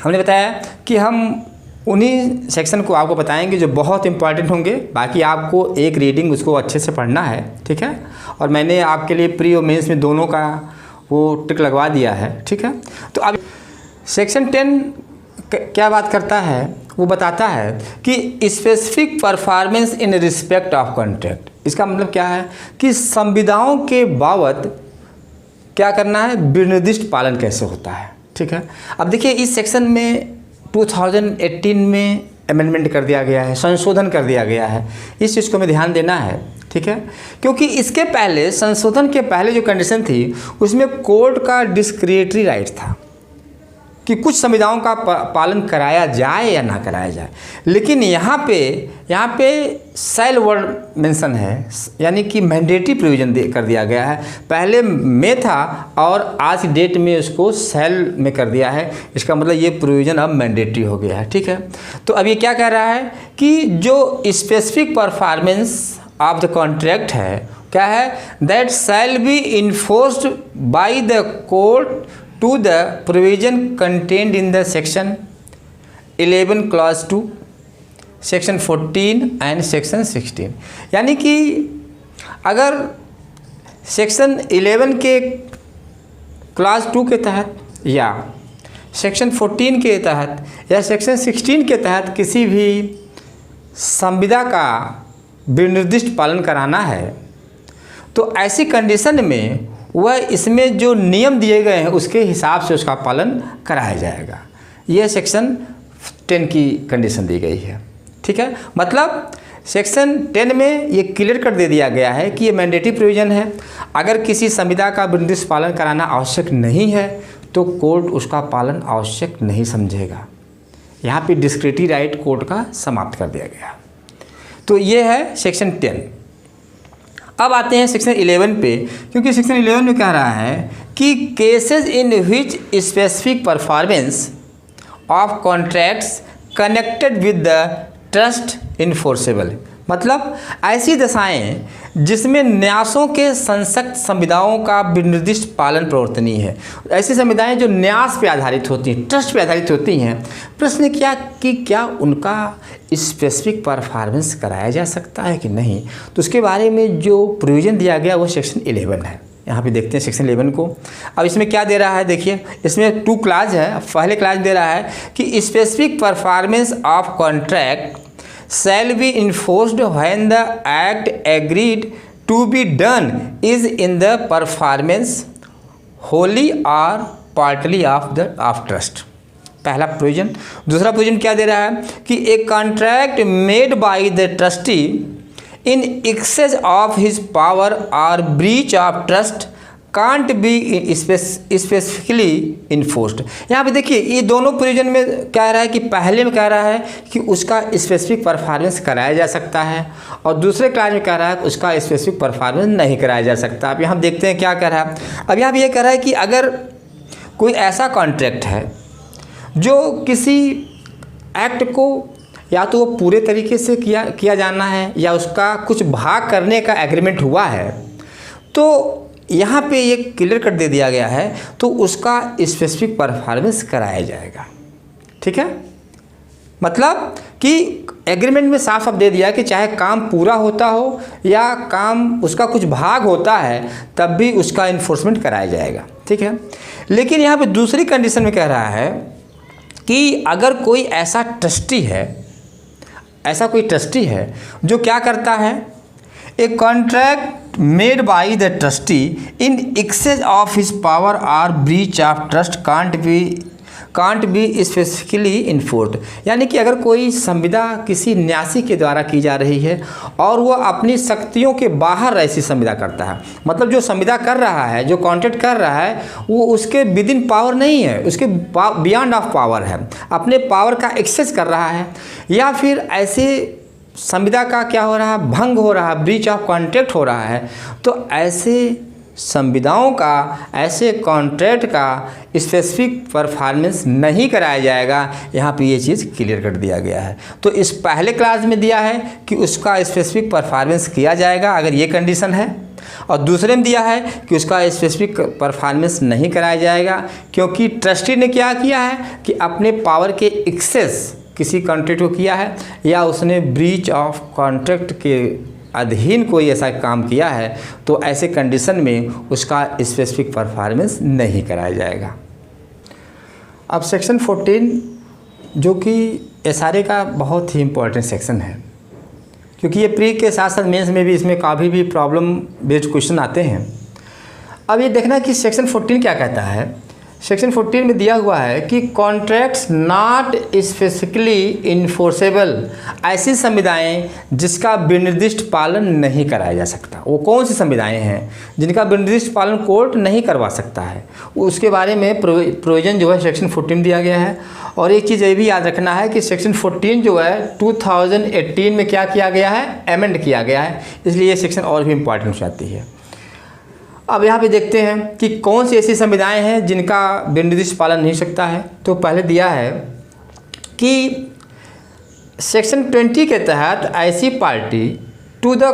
हमने बताया कि हम उन्हीं सेक्शन को आपको बताएंगे जो बहुत इंपॉर्टेंट होंगे, बाकी आपको एक रीडिंग उसको अच्छे से पढ़ना है। ठीक है। और मैंने आपके लिए प्री और मेंस में दोनों का वो टिक लगवा दिया है। ठीक है। तो अब सेक्शन 10 क्या बात करता है, वो बताता है कि specific performance in respect of contract. इसका मतलब क्या है कि संविदाओं के बाबत क्या करना है, विनिर्दिष्ट पालन कैसे होता है। ठीक है। अब देखिए इस सेक्शन में 2018 में अमेंडमेंट कर दिया गया है, संशोधन कर दिया गया है। इस चीज़ को हमें ध्यान देना है। ठीक है। क्योंकि इसके पहले, संशोधन के पहले जो कंडीशन थी उसमें कोर्ट का डिस्क्रिएटरी राइट था कि कुछ संविधाओं का पालन कराया जाए या ना कराया जाए, लेकिन यहाँ पे सेल वर्ड मेंशन है, यानी कि मैंडेटरी प्रोविज़न कर दिया गया है। पहले में था और आज की डेट में उसको सेल में कर दिया है। इसका मतलब ये प्रोविज़न अब मैंडेटरी हो गया है। ठीक है। तो अब ये क्या कह रहा है कि जो specific performance of the contract है, क्या है, that shall be enforced by the court to the provision contained in the section 11 clause 2, section 14 and section 16। यानी कि अगर सेक्शन 11 के क्लास 2 के तहत या सेक्शन 14 के तहत या सेक्शन 16 के तहत किसी भी संविदा का विनिर्दिष्ट पालन कराना है, तो ऐसी कंडीशन में वह इसमें जो नियम दिए गए हैं उसके हिसाब से उसका पालन कराया जाएगा। यह सेक्शन 10 की कंडीशन दी गई है। ठीक है। मतलब सेक्शन 10 में ये क्लियर कर दे दिया गया है कि ये मैंडेटरी प्रोविज़न है। अगर किसी संविदा का विनिर्दिष्ट पालन कराना आवश्यक नहीं है तो कोर्ट उसका पालन आवश्यक नहीं समझेगा। यहाँ पे डिस्क्रिएटरी राइट कोर्ट का समाप्त कर दिया गया। तो ये है सेक्शन 10। अब आते हैं सेक्शन 11 पे, क्योंकि सेक्शन 11 में कह रहा है कि cases in which specific performance of contracts connected with the trust enforceable. मतलब ऐसी दशाएं जिसमें न्यासों के संसक्त संविदाओं का विनिर्दिष्ट पालन प्रवर्तनीय है। ऐसी संविदाएं जो न्यास पे आधारित होती हैं, ट्रस्ट पे आधारित होती हैं। प्रश्न क्या कि क्या उनका स्पेसिफिक परफॉर्मेंस कराया जा सकता है कि नहीं, तो उसके बारे में जो प्रोविज़न दिया गया वो सेक्शन 11 है। यहाँ पे देखते हैं सेक्शन 11 को। अब इसमें क्या दे रहा है, देखिए इसमें 2 क्लास है। पहले क्लास दे रहा है कि specific performance of contract shall be enforced when the act agreed to be done is in the performance wholly or partly of trust। पहला प्रोविजन। दूसरा प्रोविजन क्या दे रहा है कि a contract made by the trustee in excess of his power और breach of trust can't be specifically enforced. यहाँ पे देखिए ये दोनों प्रोविजन में कह रहा है कि पहले में कह रहा है कि उसका स्पेसिफिक परफॉर्मेंस कराया जा सकता है और दूसरे क्लास में कह रहा है कि उसका स्पेसिफिक परफॉर्मेंस नहीं कराया जा सकता। अब यहाँ देखते हैं क्या कह रहा है। अब यहाँ पे ये कह रहा है कि अगर कोई ऐसा कॉन्ट्रैक्ट है जो किसी एक्ट को या तो वो पूरे तरीके से किया जाना है या उसका कुछ भाग करने का एग्रीमेंट हुआ है, तो यहाँ पे ये क्लियर कर दे दिया गया है, तो उसका स्पेसिफिक परफॉर्मेंस कराया जाएगा। ठीक है। मतलब कि एग्रीमेंट में साफ साफ दे दिया कि चाहे काम पूरा होता हो या काम उसका कुछ भाग होता है तब भी उसका इन्फोर्समेंट कराया जाएगा, ठीक है। लेकिन यहाँ पे दूसरी कंडीशन में कह रहा है कि अगर कोई ऐसा ट्रस्टी है, ऐसा कोई ट्रस्टी है जो क्या करता है, a contract made by the trustee in excess of his power or breach of trust can't be specifically enforced. यानी कि अगर कोई संविदा किसी न्यासी के द्वारा की जा रही है और वो अपनी शक्तियों के बाहर ऐसी संविदा करता है, मतलब जो संविदा कर रहा है, जो कॉन्ट्रैक्ट कर रहा है, वो उसके विद इन पावर नहीं है, उसके बियॉन्ड ऑफ पावर है, अपने पावर का एक्सेस कर रहा है, या फिर ऐसे संविदा का क्या हो रहा है, भंग हो रहा है, ब्रीच ऑफ कॉन्ट्रैक्ट हो रहा है, तो ऐसे संविदाओं का, ऐसे कॉन्ट्रैक्ट का स्पेसिफिक परफॉर्मेंस नहीं कराया जाएगा। यहाँ पे ये चीज़ क्लियर कर दिया गया है। तो इस पहले क्लास में दिया है कि उसका स्पेसिफिक परफॉर्मेंस किया जाएगा अगर ये कंडीशन है, और दूसरे में दिया है कि उसका स्पेसिफिक परफॉर्मेंस नहीं कराया जाएगा क्योंकि ट्रस्टी ने क्या किया है कि अपने पावर के एक्सेस किसी कॉन्ट्रैक्ट को किया है या उसने ब्रीच ऑफ कॉन्ट्रैक्ट के अधीन कोई ऐसा काम किया है, तो ऐसे कंडीशन में उसका स्पेसिफिक परफॉर्मेंस नहीं कराया जाएगा। अब सेक्शन 14 जो कि एसआरए का बहुत ही इम्पोर्टेंट सेक्शन है, क्योंकि ये प्री के साथ साथ मेंस में भी इसमें काफ़ी भी प्रॉब्लम बेस्ड क्वेश्चन आते हैं। अब ये देखना कि सेक्शन 14 क्या कहता है। सेक्शन 14 में दिया हुआ है कि कॉन्ट्रैक्ट्स नॉट स्पेसिफिकली इन्फोर्सेबल, ऐसी संविदाएं जिसका विनिर्दिष्ट पालन नहीं कराया जा सकता। वो कौन सी संविदाएं हैं जिनका विनिर्दिष्ट पालन कोर्ट नहीं करवा सकता है, उसके बारे में प्रोविजन जो है सेक्शन 14 दिया गया है। और एक चीज़ ये भी याद रखना है कि सेक्शन 14 जो है 2018 में क्या किया गया है, एमेंड किया गया है, इसलिए ये सेक्शन और भी इम्पॉर्टेंट हो जाती है। अब यहाँ पे देखते हैं कि कौन सी ऐसी संविधाएं हैं जिनका विनिर्दिष्ट पालन नहीं सकता है। तो पहले दिया है कि सेक्शन 20 के तहत ऐसी party to the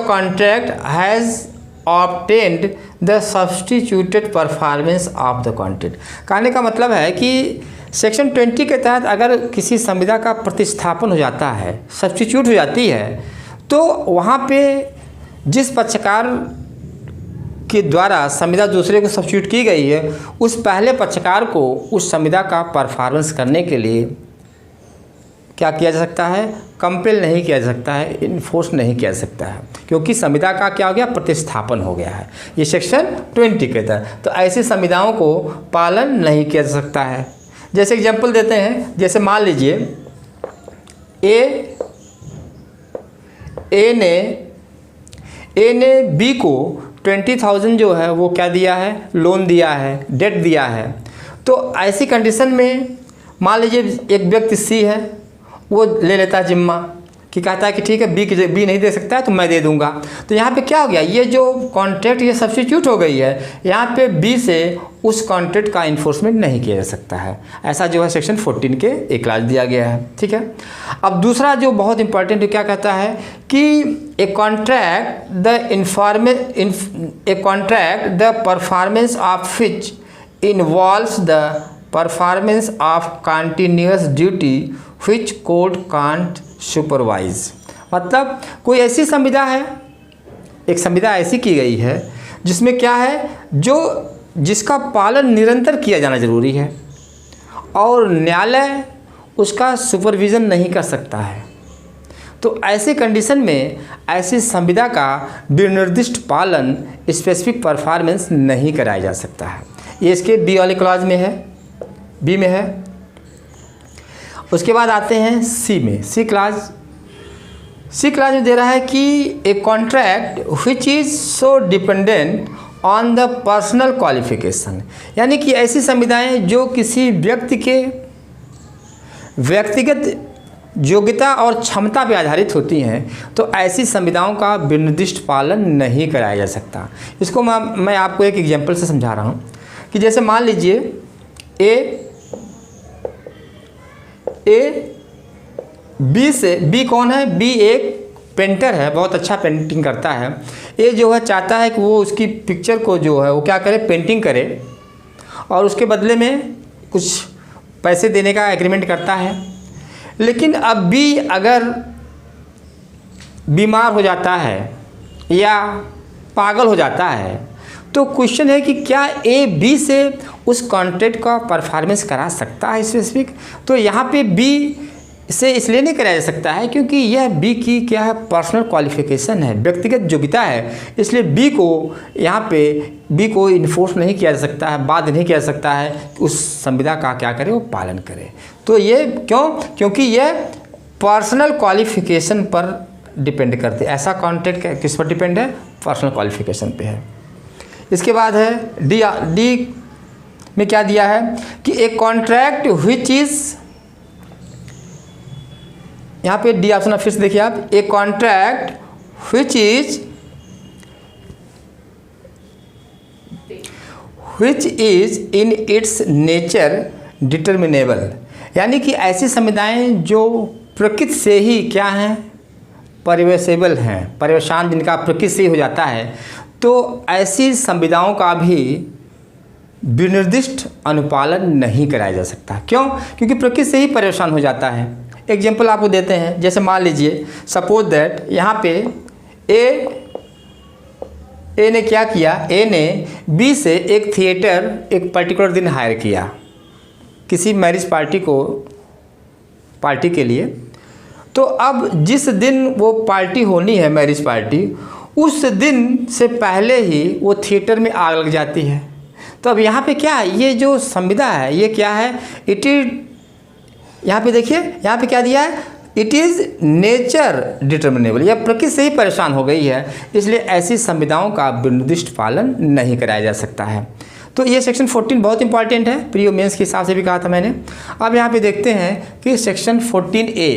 contract has obtained the substituted performance of the contract. कहने का मतलब है कि सेक्शन 20 के तहत अगर किसी संविदा का प्रतिस्थापन हो जाता है, सब्स्टिट्यूट हो जाती है, तो वहाँ पे जिस पक्षकार के द्वारा संविदा दूसरे को सब्स्टिट्यूट की गई है, उस पहले पक्षकार को उस संविदा का परफॉर्मेंस करने के लिए क्या किया जा सकता है, कंपेल नहीं किया जा सकता है, इन्फोर्स नहीं किया जा सकता है, क्योंकि संविदा का क्या हो गया, प्रतिस्थापन हो गया है। ये सेक्शन 20 के तहत तो ऐसी संविदाओं को पालन नहीं किया जा सकता है। जैसे एग्जाम्पल देते हैं, जैसे मान लीजिए ए ने बी को 20,000 जो है वो क्या दिया है, लोन दिया है, डेट दिया है। तो ऐसी कंडीशन में मान लीजिए एक व्यक्ति सी है, वो ले लेता है जिम्मा कि कहता है कि ठीक है बी नहीं दे सकता है तो मैं दे दूंगा। तो यहाँ पे क्या हो गया, ये जो कॉन्ट्रैक्ट ये सब्स्टिट्यूट हो गई है, यहाँ पे बी से उस कॉन्ट्रैक्ट का इन्फोर्समेंट नहीं किया जा सकता है। ऐसा जो है सेक्शन 14 के एक क्लास दिया गया है, ठीक है। अब दूसरा जो बहुत इंपॉर्टेंट है क्या कहता है कि a contract the performance of which involves the performance of continuous duty which court can't supervise. मतलब कोई ऐसी संविदा है, एक संविदा ऐसी की गई है जिसमें क्या है, जिसका पालन निरंतर किया जाना जरूरी है और न्यायालय उसका सुपरविज़न नहीं कर सकता है। तो ऐसे कंडीशन में ऐसी संविदा का विनिर्दिष्ट पालन, स्पेसिफिक परफॉर्मेंस नहीं कराया जा सकता है। ये इसके बी वाले क्लॉज में है, बी में है। उसके बाद आते हैं सी में। सी क्लास में दे रहा है कि a contract which is so dependent on the personal qualification, यानी कि ऐसी संविदाएं जो किसी व्यक्ति के व्यक्तिगत योग्यता और क्षमता पर आधारित होती हैं, तो ऐसी संविदाओं का विनिर्दिष्ट पालन नहीं कराया जा सकता। इसको मैं आपको एक एग्जांपल से समझा रहा हूँ कि जैसे मान लीजिए बी कौन है, बी एक पेंटर है, बहुत अच्छा पेंटिंग करता है। ए जो है चाहता है कि वो उसकी पिक्चर को जो है वो क्या करे, पेंटिंग करे, और उसके बदले में कुछ पैसे देने का एग्रीमेंट करता है। लेकिन अब बी अगर बीमार हो जाता है या पागल हो जाता है तो क्वेश्चन है कि क्या ए बी से उस कॉन्ट्रैक्ट का परफॉर्मेंस करा सकता है स्पेसिफिक। तो यहाँ पे बी से इसलिए नहीं कराया जा सकता है क्योंकि यह बी की क्या है, पर्सनल क्वालिफिकेशन है, व्यक्तिगत योग्यता है। इसलिए बी को यहाँ पे बी को इन्फोर्स नहीं किया जा सकता है, बाध्य नहीं किया जा सकता है उस संविदा का क्या करे, वो पालन करे। तो ये क्यों, क्योंकि यह पर्सनल क्वालिफिकेशन पर डिपेंड करते। ऐसा कॉन्ट्रैक्ट किस पर डिपेंड है, पर्सनल क्वालिफिकेशन पे है। इसके बाद है डी में क्या दिया है कि ए कॉन्ट्रैक्ट व्हिच इज, यहाँ पे डी ऑप्शन फिर से देखिए आप, a contract which is in its nature determinable, यानी कि ऐसी संविदाएं जो प्रकृति से ही क्या हैं, परिवेशेबल हैं, परिवेशान जिनका प्रकृति से ही हो जाता है। तो ऐसी संविदाओं का भी विनिर्दिष्ट अनुपालन नहीं कराया जा सकता। क्यों, क्योंकि प्रकृति से ही परेशान हो जाता है। एग्जाम्पल आपको देते हैं, जैसे मान लीजिए सपोज दैट यहाँ पे ए ने क्या किया, ए ने बी से एक थिएटर एक पर्टिकुलर दिन हायर किया किसी मैरिज पार्टी के लिए। तो अब जिस दिन वो पार्टी होनी है, मैरिज पार्टी, उस दिन से पहले ही वो थिएटर में आग लग जाती है। तो अब यहाँ पे क्या है, ये जो संविदा है ये क्या है, इट इज, यहाँ पे देखिए यहाँ पे क्या दिया है, इट इज़ नेचर डिटर्मिनेबल, यह प्रकृति से ही परेशान हो गई है, इसलिए ऐसी संविदाओं का विनिर्दिष्ट पालन नहीं कराया जा सकता है। तो ये सेक्शन 14 बहुत इंपॉर्टेंट है, प्री और मेंस के हिसाब से भी कहा था मैंने। अब यहाँ पे देखते हैं कि सेक्शन 14A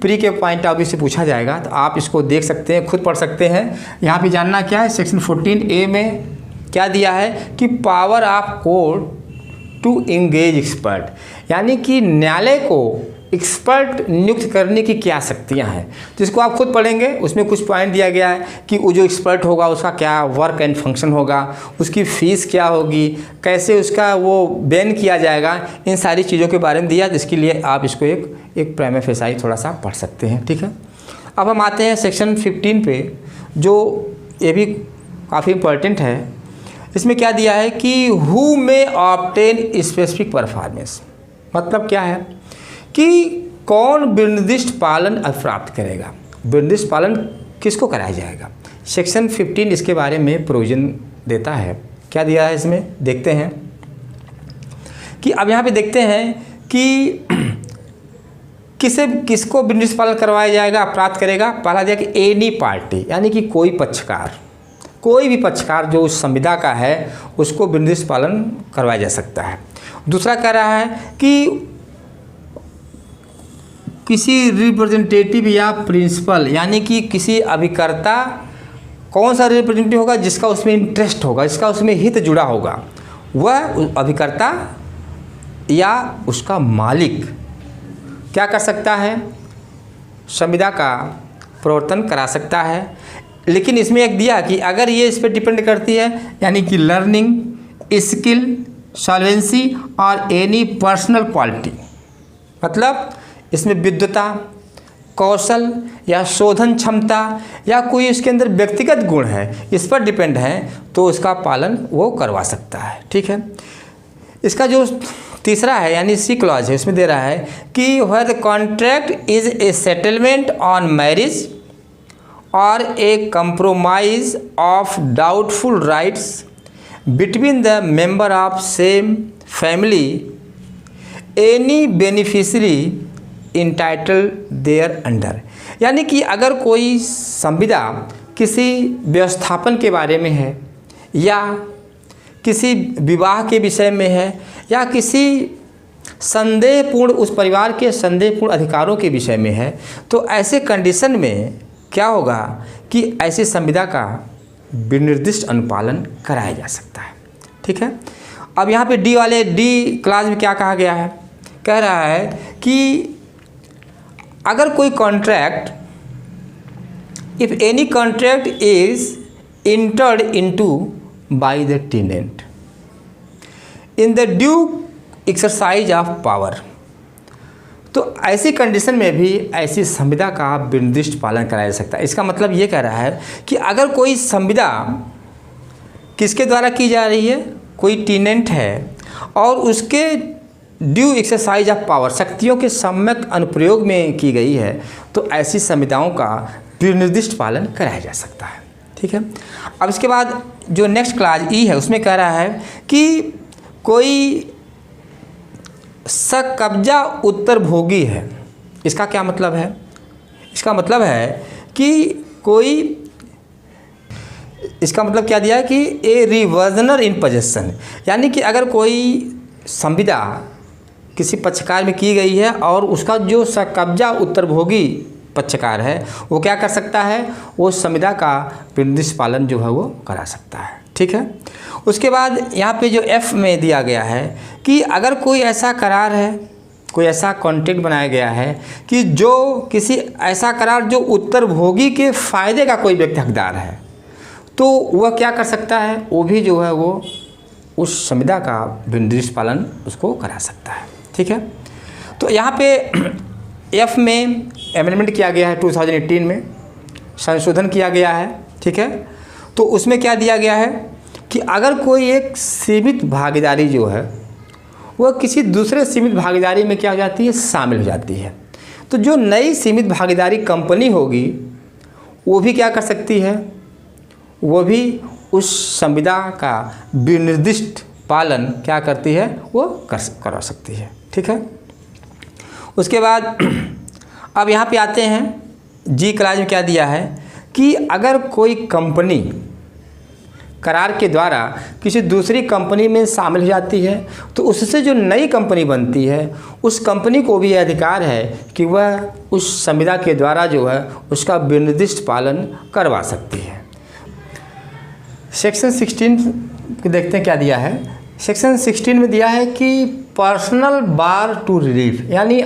प्री के पॉइंट ऑफ व्यू से पूछा जाएगा, तो आप इसको देख सकते हैं, खुद पढ़ सकते हैं। यहाँ पे जानना क्या है, सेक्शन 14A में क्या दिया है कि power of court to engage expert, यानी कि न्यायालय को एक्सपर्ट नियुक्त करने की क्या शक्तियां हैं, जिसको आप खुद पढ़ेंगे। उसमें कुछ पॉइंट दिया गया है कि वो जो एक्सपर्ट होगा उसका क्या वर्क एंड फंक्शन होगा, उसकी फ़ीस क्या होगी, कैसे उसका वो बैन किया जाएगा, इन सारी चीज़ों के बारे में दिया, जिसके लिए आप इसको एक प्राइमा फेसाई थोड़ा सा पढ़ सकते हैं। ठीक है, अब हम आते हैं सेक्शन 15 पे, जो ये भी काफ़ी इम्पोर्टेंट है। इसमें क्या दिया है कि हु में ऑब्टेन स्पेसिफिक परफॉर्मेंस, मतलब क्या है कि कौन विनिर्दिष्ट पालन प्राप्त करेगा, विनिर्दिष्ट पालन किसको कराया जाएगा। सेक्शन 15 इसके बारे में प्रोविजन देता है। क्या दिया है इसमें, देखते हैं कि अब यहाँ पे देखते हैं कि किसको विनिर्दिष्ट पालन करवाया जाएगा, प्राप्त करेगा। पहला दिया कि एनी पार्टी, यानी कि कोई पक्षकार, कोई भी पक्षकार जो उस संविदा का है उसको विनिर्दिष्ट पालन करवाया जा सकता है। दूसरा कह रहा है कि किसी रिप्रेजेंटेटिव या प्रिंसिपल, यानी कि किसी अभिकर्ता, कौन सा रिप्रेजेंटेटिव होगा, जिसका उसमें इंटरेस्ट होगा, जिसका उसमें हित जुड़ा होगा, वह अभिकर्ता या उसका मालिक क्या कर सकता है, संविदा का प्रवर्तन करा सकता है। लेकिन इसमें एक दिया कि अगर ये इस पर डिपेंड करती है, यानी कि लर्निंग, स्किल, सॉल्वेंसी और एनी पर्सनल क्वालिटी, मतलब इसमें विद्वता, कौशल या शोधन क्षमता या कोई इसके अंदर व्यक्तिगत गुण है, इस पर डिपेंड है, तो उसका पालन वो करवा सकता है। ठीक है, इसका जो तीसरा है यानी सी क्लॉज है, इसमें दे रहा है कि where the contract is a settlement on marriage और a compromise of doubtful rights between the member of same family, any beneficiary entitled thereunder, यानी कि अगर कोई संविदा किसी व्यवस्थापन के बारे में है या किसी विवाह के विषय में है या किसी संदेहपूर्ण, उस परिवार के संदेहपूर्ण अधिकारों के विषय में है, तो ऐसे कंडीशन में क्या होगा कि ऐसी संविदा का विनिर्दिष्ट अनुपालन कराया जा सकता है। ठीक है, अब यहाँ पे डी क्लास में क्या कहा गया है, कह रहा है कि अगर कोई contract, if any contract is entered into by the tenant in the due exercise of power, तो ऐसी कंडीशन में भी ऐसी संविदा का विनिर्दिष्ट पालन कराया जा सकता है। इसका मतलब ये कह रहा है कि अगर कोई संविदा किसके द्वारा की जा रही है, कोई टेनेंट है और उसके ड्यू एक्सरसाइज ऑफ पावर, शक्तियों के सम्यक अनुप्रयोग में की गई है, तो ऐसी संविदाओं का विनिर्दिष्ट पालन कराया जा सकता है। ठीक है। अब इसके बाद जो नेक्स्ट क्लास ई है उसमें कह रहा है कि कोई सकब्जा उत्तरभोगी है। इसका क्या मतलब है? इसका मतलब है कि कोई, इसका मतलब क्या दिया है कि ए रिवर्जनर इन पोजेसन, यानी कि अगर कोई संविदा किसी पक्षकार में की गई है और उसका जो सकब्जा उत्तरभोगी पक्षकार है वो क्या कर सकता है, वो संविदा का विनिर्दिष्ट पालन जो है वो करा सकता है। ठीक है। उसके बाद यहाँ पे जो एफ में दिया गया है कि अगर कोई ऐसा करार है, कोई ऐसा कॉन्ट्रैक्ट बनाया गया है कि जो किसी ऐसा करार जो उत्तरभोगी के फ़ायदे का कोई व्यक्ति हकदार है, तो वह क्या कर सकता है, वो भी जो है वो उस संविदा का विनिर्दिष्ट पालन उसको करा सकता है। ठीक है। तो यहाँ पे एफ में अमेंडमेंट किया गया है, 2018 में संशोधन किया गया है। ठीक है। तो उसमें क्या दिया गया है कि अगर कोई एक सीमित भागीदारी जो है वह किसी दूसरे सीमित भागीदारी में क्या हो जाती है, शामिल हो जाती है, तो जो नई सीमित भागीदारी कंपनी होगी वो भी क्या कर सकती है, वो भी उस संविदा का विनिर्दिष्ट पालन क्या करती है, वो करा सकती है। ठीक है। उसके बाद अब यहाँ पे आते हैं जी क्लास में क्या दिया है कि अगर कोई कंपनी करार के द्वारा किसी दूसरी कंपनी में शामिल हो जाती है तो उससे जो नई कंपनी बनती है उस कंपनी को भी यह अधिकार है कि वह उस संविदा के द्वारा जो है उसका विनिर्दिष्ट पालन करवा सकती है। सेक्शन 16 देखते हैं क्या दिया है। सेक्शन 16 में दिया है कि पर्सनल बार टू रिलीफ, यानी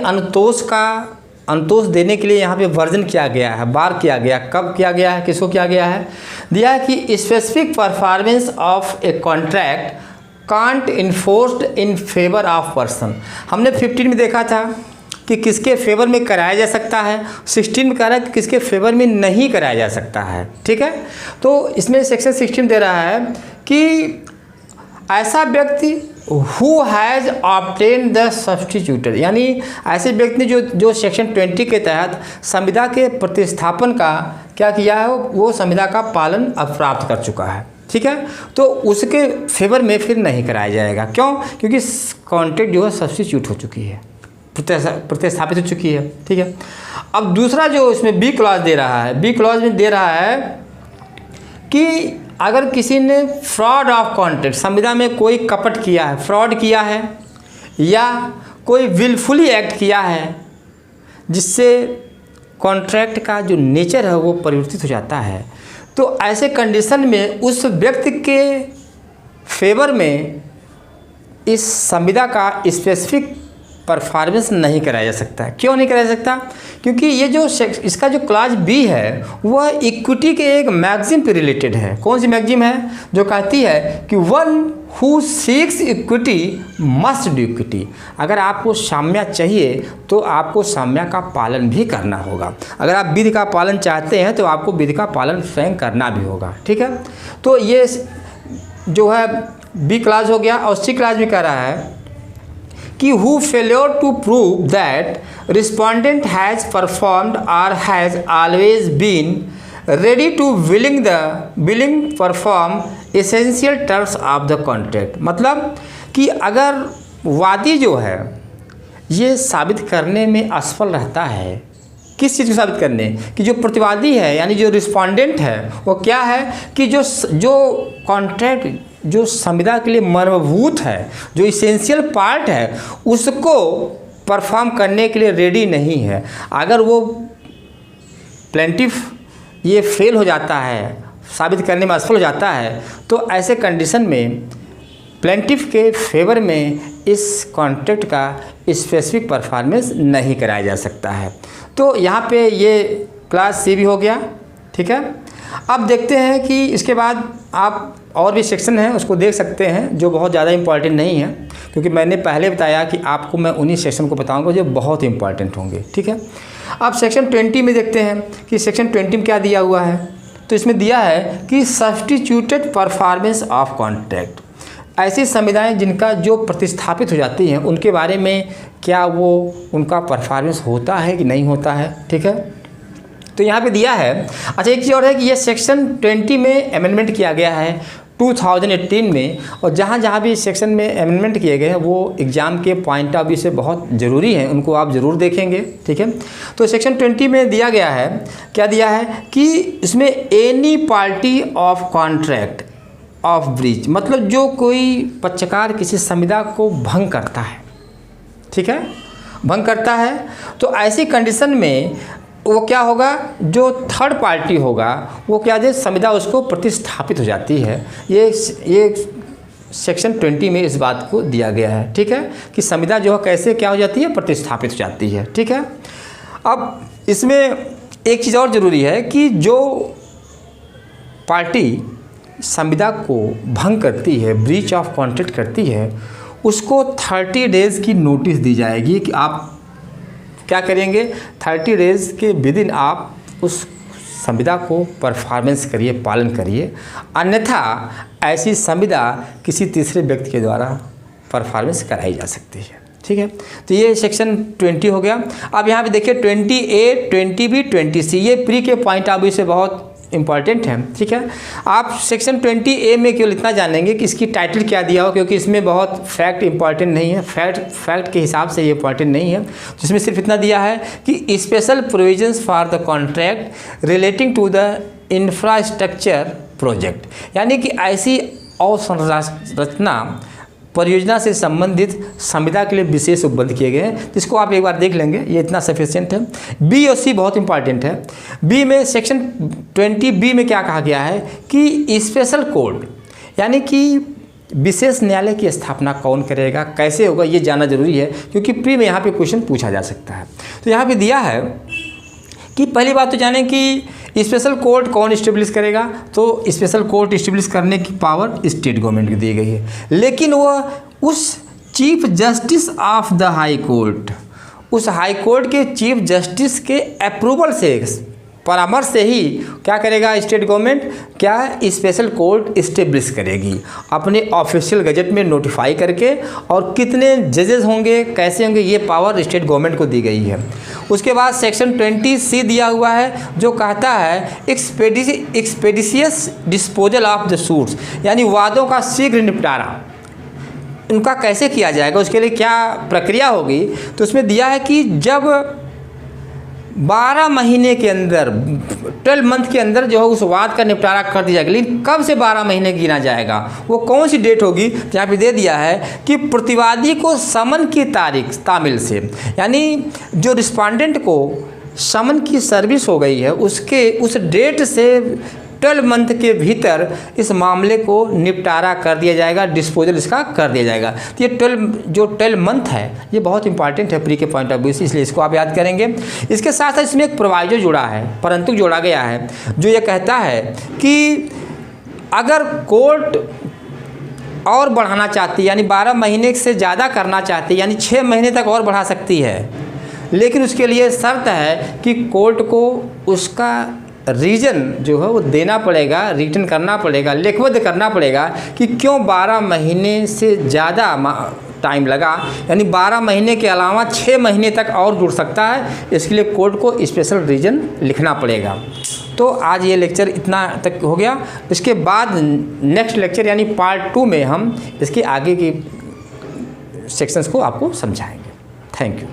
अंतोष देने के लिए यहाँ पे वर्जन किया गया है, बार किया गया। कब किया गया है, किसको किया गया है? दिया है कि specific performance of a contract can't enforced in favour of person. हमने 15 में देखा था कि किसके फेवर में कराया जा सकता है, 16 में कह रहा है कि किसके फेवर में नहीं कराया जा सकता है। ठीक है। तो इसमें सेक्शन 16 दे रहा है कि ऐसा व्यक्ति who has obtain the substituted, यानी ऐसे व्यक्ति ने जो सेक्शन 20 के तहत संविदा के प्रतिस्थापन का क्या किया है, वो संविदा का पालन अब प्राप्त कर चुका है। ठीक है। तो उसके फेवर में फिर नहीं कराया जाएगा। क्यों? क्योंकि कॉन्ट्रैक्ट जो है सब्स्टिट्यूट हो चुकी है, प्रतिस्थापित हो चुकी है। ठीक है। अब दूसरा जो इसमें बी क्लॉज दे रहा है, बी क्लॉज में दे रहा है कि अगर किसी ने फ्रॉड ऑफ कॉन्ट्रैक्ट, संविदा में कोई कपट किया है, फ्रॉड किया है या कोई विलफुली एक्ट किया है जिससे कॉन्ट्रैक्ट का जो नेचर है वो परिवर्तित हो जाता है, तो ऐसे कंडीशन में उस व्यक्ति के फेवर में इस संविदा का स्पेसिफिक परफॉर्मेंस नहीं कराया जा सकता। क्यों नहीं कराया जा सकता? क्योंकि ये जो इसका जो क्लास बी है वह इक्विटी के एक मैगजिम पे रिलेटेड है। कौन सी मैगजिम है? जो कहती है कि one who seeks equity must do equity. अगर आपको साम्या चाहिए तो आपको साम्या का पालन भी करना होगा। अगर आप विधि का पालन चाहते हैं तो आपको विधि का पालन स्वयं करना भी होगा। ठीक है। तो ये जो है बी क्लास हो गया। और सी क्लास में कह रहा है कि who failure to prove that respondent has performed or has always been ready to willing perform essential terms of the contract। मतलब कि अगर वादी जो है ये साबित करने में असफल रहता है, किस चीज़ को साबित करने, कि जो प्रतिवादी है यानी जो रिस्पोंडेंट है वो क्या है कि जो कॉन्ट्रैक्ट जो संविदा के लिए मर्मभूत है, जो इसेंशियल पार्ट है, उसको परफॉर्म करने के लिए रेडी नहीं है। अगर वो प्लेंटिफ ये फेल हो जाता है, साबित करने में असफल हो जाता है, तो ऐसे कंडीशन में प्लेंटिफ के फेवर में इस कॉन्ट्रैक्ट का स्पेसिफिक परफॉर्मेंस नहीं कराया जा सकता है। तो यहाँ पे ये क्लास सी भी हो गया। ठीक है। अब देखते हैं कि इसके बाद आप और भी सेक्शन हैं उसको देख सकते हैं जो बहुत ज़्यादा इम्पॉर्टेंट नहीं है, क्योंकि मैंने पहले बताया कि आपको मैं उन्हीं सेक्शन को बताऊंगा जो बहुत इंपॉर्टेंट होंगे। ठीक है, अब सेक्शन 20 में देखते हैं कि सेक्शन 20 में क्या दिया हुआ है। तो इसमें दिया है कि सब्स्टिट्यूटेड परफॉर्मेंस ऑफ कॉन्ट्रैक्ट, ऐसी संविदाएं जिनका जो प्रतिस्थापित हो जाती हैं उनके बारे में क्या वो उनका परफॉर्मेंस होता है कि नहीं होता है। ठीक है, तो यहाँ पे दिया है। अच्छा, एक चीज़ और है कि ये सेक्शन 20 में अमेंडमेंट किया गया है 2018 में, और जहाँ जहाँ भी सेक्शन में अमेंडमेंट किए गए हैं वो एग्ज़ाम के पॉइंट ऑफ व्यू से बहुत ज़रूरी हैं, उनको आप ज़रूर देखेंगे। ठीक है, तो सेक्शन 20 में दिया गया है, क्या दिया है कि इसमें any party of contract of breach, मतलब जो कोई पक्षकार किसी संविदा को भंग करता है, ठीक है, भंग करता है, तो ऐसी कंडीशन में वो क्या होगा, जो थर्ड पार्टी होगा वो क्या है, संविदा उसको प्रतिस्थापित हो जाती है। ये सेक्शन 20 में इस बात को दिया गया है। ठीक है, कि संविदा जो है कैसे क्या हो जाती है, प्रतिस्थापित हो जाती है। ठीक है, अब इसमें एक चीज़ और ज़रूरी है कि जो पार्टी संविदा को भंग करती है, ब्रीच ऑफ कॉन्ट्रैक्ट करती है, उसको 30 डेज़ की नोटिस दी जाएगी कि आप क्या करेंगे, 30 डेज़ के विदिन आप उस संविदा को परफॉर्मेंस करिए, पालन करिए, अन्यथा ऐसी संविदा किसी तीसरे व्यक्ति के द्वारा परफॉर्मेंस कराई जा सकती है। ठीक है, तो ये सेक्शन 20 हो गया। अब यहाँ पे देखिए 20A, 20B, 20C, ये प्री के पॉइंट ऑफ व्यू से बहुत इंपॉर्टेंट है। ठीक है, आप सेक्शन 20A में केवल इतना जानेंगे कि इसकी टाइटल क्या दिया हो, क्योंकि इसमें बहुत फैक्ट इंपॉर्टेंट नहीं है, फैक्ट के हिसाब से ये इंपॉर्टेंट नहीं है। तो इसमें सिर्फ इतना दिया है कि special provisions for the contract relating to the infrastructure project, यानी कि ऐसी अवसंरचना परियोजना से संबंधित संविदा के लिए विशेष उपबंध किए गए हैं, जिसको आप एक बार देख लेंगे, ये इतना सफिशिएंट है। बी और सी बहुत इंपॉर्टेंट है। बी में सेक्शन 20B में क्या कहा गया है कि स्पेशल कोर्ट, यानी कि विशेष न्यायालय की स्थापना कौन करेगा, कैसे होगा, ये जानना जरूरी है, क्योंकि प्री में यहाँ पे क्वेश्चन पूछा जा सकता है। तो यहाँ पे दिया है कि पहली बात तो जानें कि स्पेशल कोर्ट कौन इस्टेब्लिश करेगा। तो स्पेशल कोर्ट इस्टेब्लिश करने की पावर स्टेट गवर्नमेंट को दी गई है, लेकिन वह उस chief justice of the high court, उस हाई कोर्ट के चीफ जस्टिस के अप्रूवल से, परामर्श से ही क्या करेगा स्टेट गवर्नमेंट, क्या स्पेशल कोर्ट इस्टेब्लिश करेगी अपने ऑफिशियल गजट में नोटिफाई करके, और कितने जजेस होंगे, कैसे होंगे, ये पावर स्टेट गवर्नमेंट को दी गई है। उसके बाद सेक्शन 20C दिया हुआ है, जो कहता है एक्सपेडिशियस डिस्पोजल ऑफ द सूट्स, यानी वादों का शीघ्र निपटारा, उनका कैसे किया जाएगा, उसके लिए क्या प्रक्रिया होगी। तो उसमें दिया है कि जब 12 महीने के अंदर, 12 मंथ के अंदर जो है उस वाद का निपटारा कर दिया जाएगा। लेकिन कब से 12 महीने गिना जाएगा, वो कौन सी डेट होगी, तो यहाँ पे दे दिया है कि प्रतिवादी को समन की तारीख तामील से, यानी जो रिस्पॉन्डेंट को समन की सर्विस हो गई है उसके उस डेट से 12 मंथ के भीतर इस मामले को निपटारा कर दिया जाएगा, डिस्पोजल इसका कर दिया जाएगा। तो ये 12 मंथ है, ये बहुत इंपॉर्टेंट है प्री के पॉइंट ऑफ व्यू से, इसलिए इसको आप याद करेंगे। इसके साथ साथ इसमें एक प्रोवाइजो जुड़ा है, परंतु जोड़ा गया है, जो ये कहता है कि अगर कोर्ट और बढ़ाना चाहती है, यानी 12 महीने से ज़्यादा करना चाहती है, यानी 6 महीने तक और बढ़ा सकती है, लेकिन उसके लिए शर्त है कि कोर्ट को उसका रीजन जो है वो देना पड़ेगा, रिटर्न करना पड़ेगा, लेखबद्ध करना पड़ेगा कि क्यों 12 महीने से ज़्यादा टाइम लगा, यानी 12 महीने के अलावा 6 महीने तक और जुड़ सकता है, इसके लिए कोर्ट को स्पेशल रीजन लिखना पड़ेगा। तो आज ये लेक्चर इतना तक हो गया। इसके बाद नेक्स्ट लेक्चर यानी पार्ट 2 में हम इसके आगे की सेक्शंस को आपको समझाएंगे। Thank you.